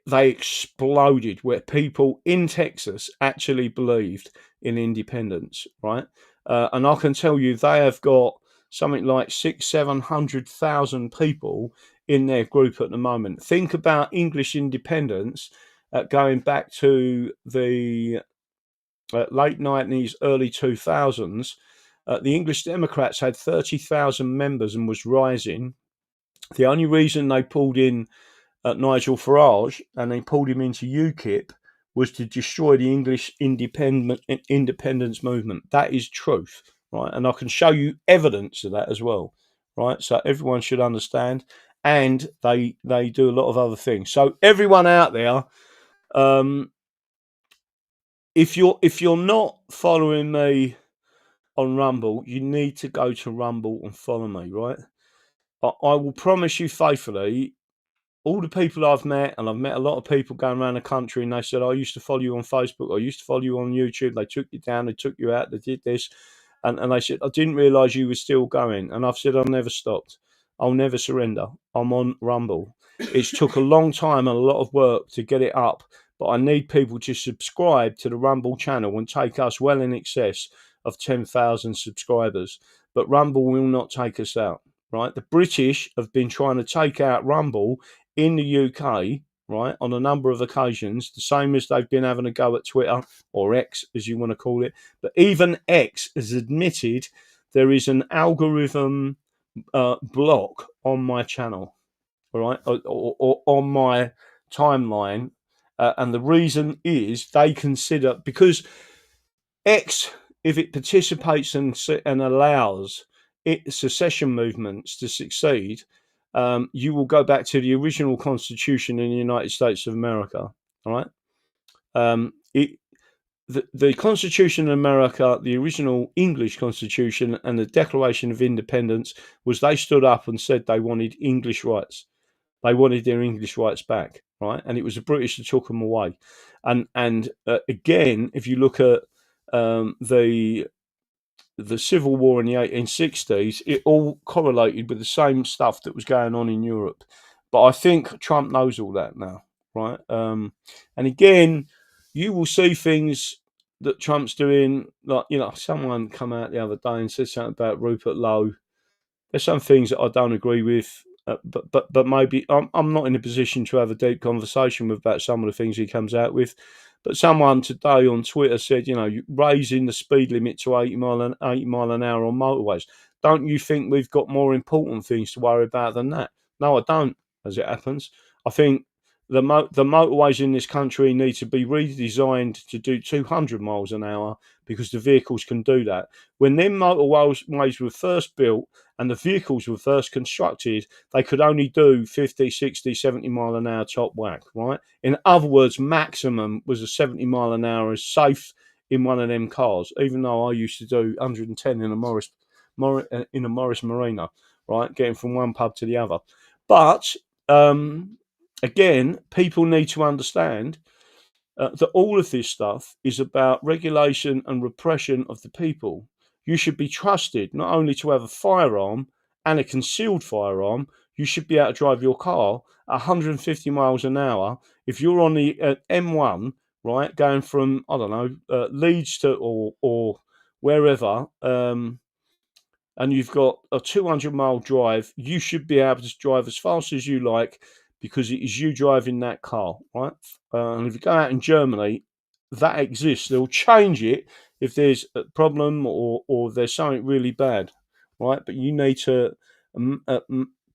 Speaker 1: exploded where people in Texas actually believed in independence, right? And I can tell you they have got something like 600,000-700,000 people in their group at the moment. Think about English independence going back to the late 90s, early 2000s. The English Democrats had 30,000 members and was rising. The only reason they pulled in Nigel Farage and they pulled him into UKIP was to destroy the English independence movement. That is truth, right? And I can show you evidence of that as well, right? So everyone should understand. And they do a lot of other things. So everyone out there, if you're not following me on Rumble, you need to go to Rumble and follow me, right? I will promise you faithfully, all the people I've met, and I've met a lot of people going around the country, and they said, I used to follow you on Facebook, I used to follow you on YouTube, they took you down, they took you out, they did this, and they said, I didn't realise you were still going. And I've said, I've never stopped. I'll never surrender. I'm on Rumble. It's took a long time and a lot of work to get it up, but I need people to subscribe to the Rumble channel and take us well in excess of 10,000 subscribers. But Rumble will not take us out, right? The British have been trying to take out Rumble in the UK, right, on a number of occasions, the same as they've been having a go at Twitter, or X, as you want to call it. But even X has admitted there is an algorithm block on my channel, all right, or on my timeline. And the reason is they consider, because X, if it participates and allows secession movements to succeed, you will go back to the original Constitution in the United States of America. All right. The Constitution of America, the original English Constitution, and the Declaration of Independence was they stood up and said they wanted English rights. They wanted their English rights back, right? And it was the British that took them away. And again, if you look at the Civil War in the 1860s, it all correlated with the same stuff that was going on in Europe. But I think Trump knows all that now, right? And again, you will see things that Trump's doing, like, you know, someone come out the other day and said something about Rupert Lowe. There's some things that I don't agree with, but maybe I'm not in a position to have a deep conversation about some of the things he comes out with. But someone today on Twitter said, you know, raising the speed limit to 80 mile an hour on motorways. Don't you think we've got more important things to worry about than that? No, I don't. As it happens, I think the motorways in this country need to be redesigned to do 200 miles an hour because the vehicles can do that. When them motorways were first built and the vehicles were first constructed, they could only do 50, 60, 70 mile an hour top whack, right? In other words, maximum was a 70 mile an hour is safe in one of them cars, even though I used to do 110 in a Morris Marina, right? Getting from one pub to the other. But again, people need to understand that all of this stuff is about regulation and repression of the people. You should be trusted not only to have a firearm and a concealed firearm, you should be able to drive your car at 150 miles an hour. If you're on the M1, right, going from, I don't know, Leeds to or wherever, and you've got a 200-mile drive, you should be able to drive as fast as you like because it is you driving that car, right? And if you go out in Germany, that exists. They'll change it if there's a problem or there's something really bad, right? But you need to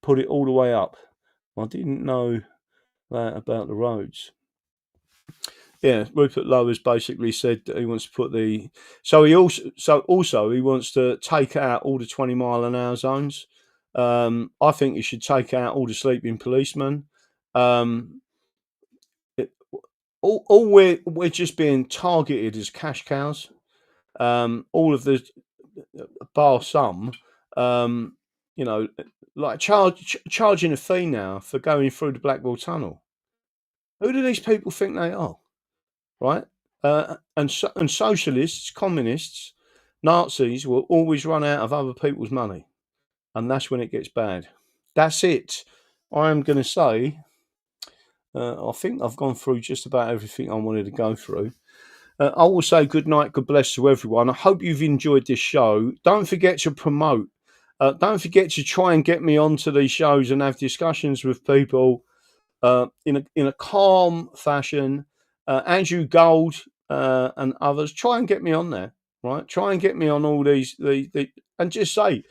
Speaker 1: put it all the way up. I didn't know that about the roads. Yeah, Rupert Lowe has basically said that he wants to put the he also he wants to take out all the 20 mile an hour zones. I think he should take out all the sleeping policemen. We're just being targeted as cash cows. All of the bar some, you know, like charging a fee now for going through the Blackwall Tunnel. Who do these people think they are? Right? And socialists, communists, Nazis will always run out of other people's money. And that's when it gets bad. That's it. I am going to say, I think I've gone through just about everything I wanted to go through. I will say good night, God bless to everyone. I hope you've enjoyed this show. Don't forget to promote. Don't forget to try and get me onto these shows and have discussions with people in a calm fashion. Andrew Gold and others, try and get me on there, right? Try and get me on all these, and just say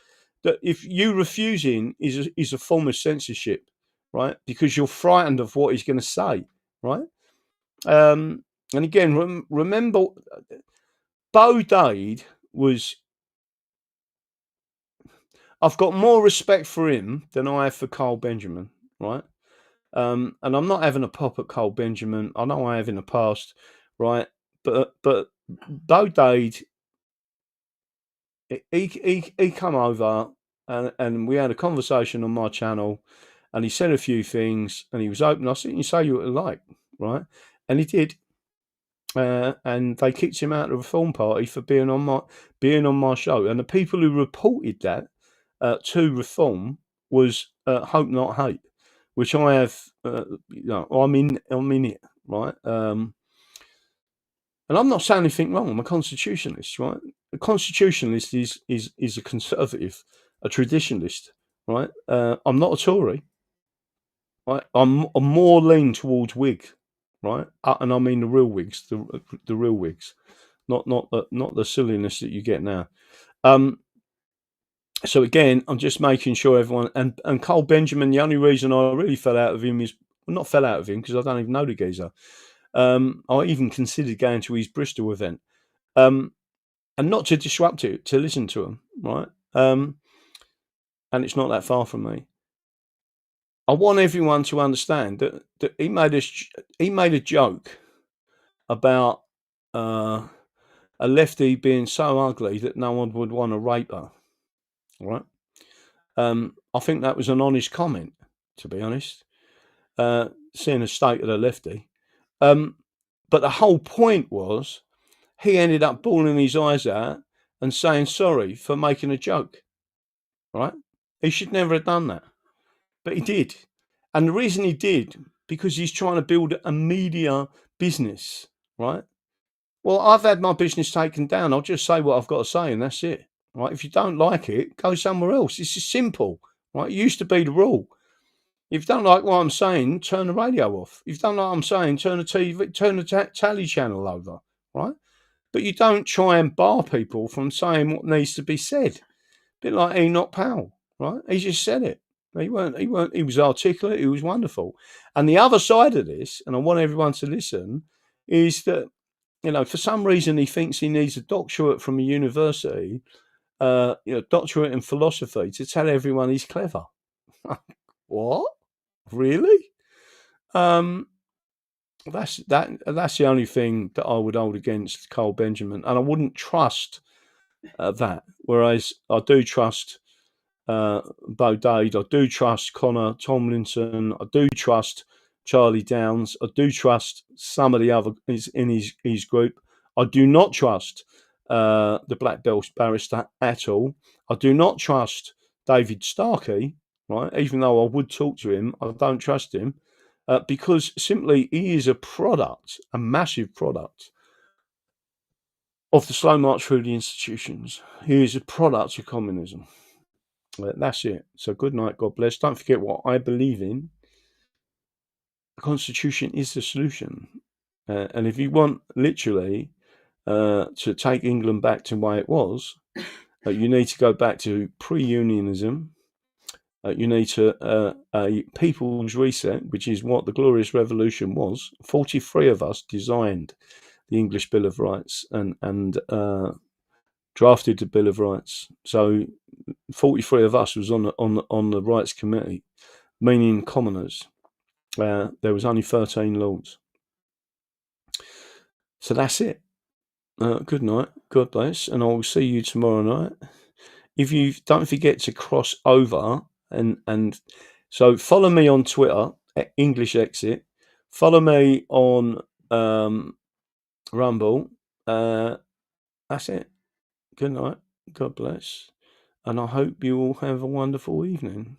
Speaker 1: that if you refusing is a form of censorship, right? Because you're frightened of what he's going to say, right? And again, remember, Beau Dade was. I've got more respect for him than I have for Carl Benjamin, right? And I'm not having a pop at Carl Benjamin. I know I have in the past, right? But Beau Dade, he come over and we had a conversation on my channel, and he said a few things, and he was open. I said, "You say you like, right?" And he did. And they kicked him out of the Reform Party for being on my show. And the people who reported that to Reform was Hope Not Hate, which I have. You know, I'm in it, right? And I'm not saying anything wrong. I'm a constitutionalist, right? A constitutionalist is a conservative, a traditionalist, right? I'm not a Tory. Right? I'm more lean towards Whig, right? And I mean the real Whigs, the real Whigs, not the silliness that you get now. So again, I'm just making sure everyone and Carl Benjamin. The only reason I really fell out of him is not fell out of him because I don't even know the geezer. I even considered going to his Bristol event, and not to disrupt it, to listen to him, right? And it's not that far from me. I want everyone to understand that he made a joke about a lefty being so ugly that no one would want to rape her, right? I think that was an honest comment, to be honest, seeing the state of the lefty. But the whole point was he ended up bawling his eyes out and saying sorry for making a joke, right? He should never have done that, but he did. And the reason he did, because he's trying to build a media business, right? Well, I've had my business taken down. I'll just say what I've got to say, and that's it. Right? If you don't like it, go somewhere else. This is simple. Right? It used to be the rule. If you don't like what I'm saying, turn the radio off. If you don't like what I'm saying, turn the TV, turn the tally channel over. Right? But you don't try and bar people from saying what needs to be said. A bit like Enoch Powell, right? He just said it. He was articulate. He was wonderful. And the other side of this, and I want everyone to listen, is that, you know, for some reason he thinks he needs a doctorate from a university, doctorate in philosophy, to tell everyone he's clever. What? Really? That's the only thing that I would hold against Carl Benjamin, and I wouldn't trust that. Whereas I do trust Beau Dade, I do trust Connor Tomlinson, I do trust Charlie Downs, I do trust some of the other in his group. I do not trust the Black Belt barrister at all. I do not trust David Starkey, right? Even though I would talk to him, I don't trust him. Because simply he is a product, a massive product of the slow march through the institutions. He is a product of communism. That's it. So good night, God bless. Don't forget what I believe in. The Constitution is the solution. And if you want literally to take England back to the way it was, you need to go back to pre-unionism. You need to a people's reset, which is what the Glorious Revolution was. 43 of us designed the English Bill of Rights and drafted the Bill of Rights. So 43 of us was on the Rights Committee, meaning commoners. There was only 13 lords. So that's it. Good night. God bless, and I will see you tomorrow night. If you don't forget to cross over. And so follow me on Twitter at English Exit. Follow me on Rumble. That's it. Good night. God bless. And I hope you all have a wonderful evening.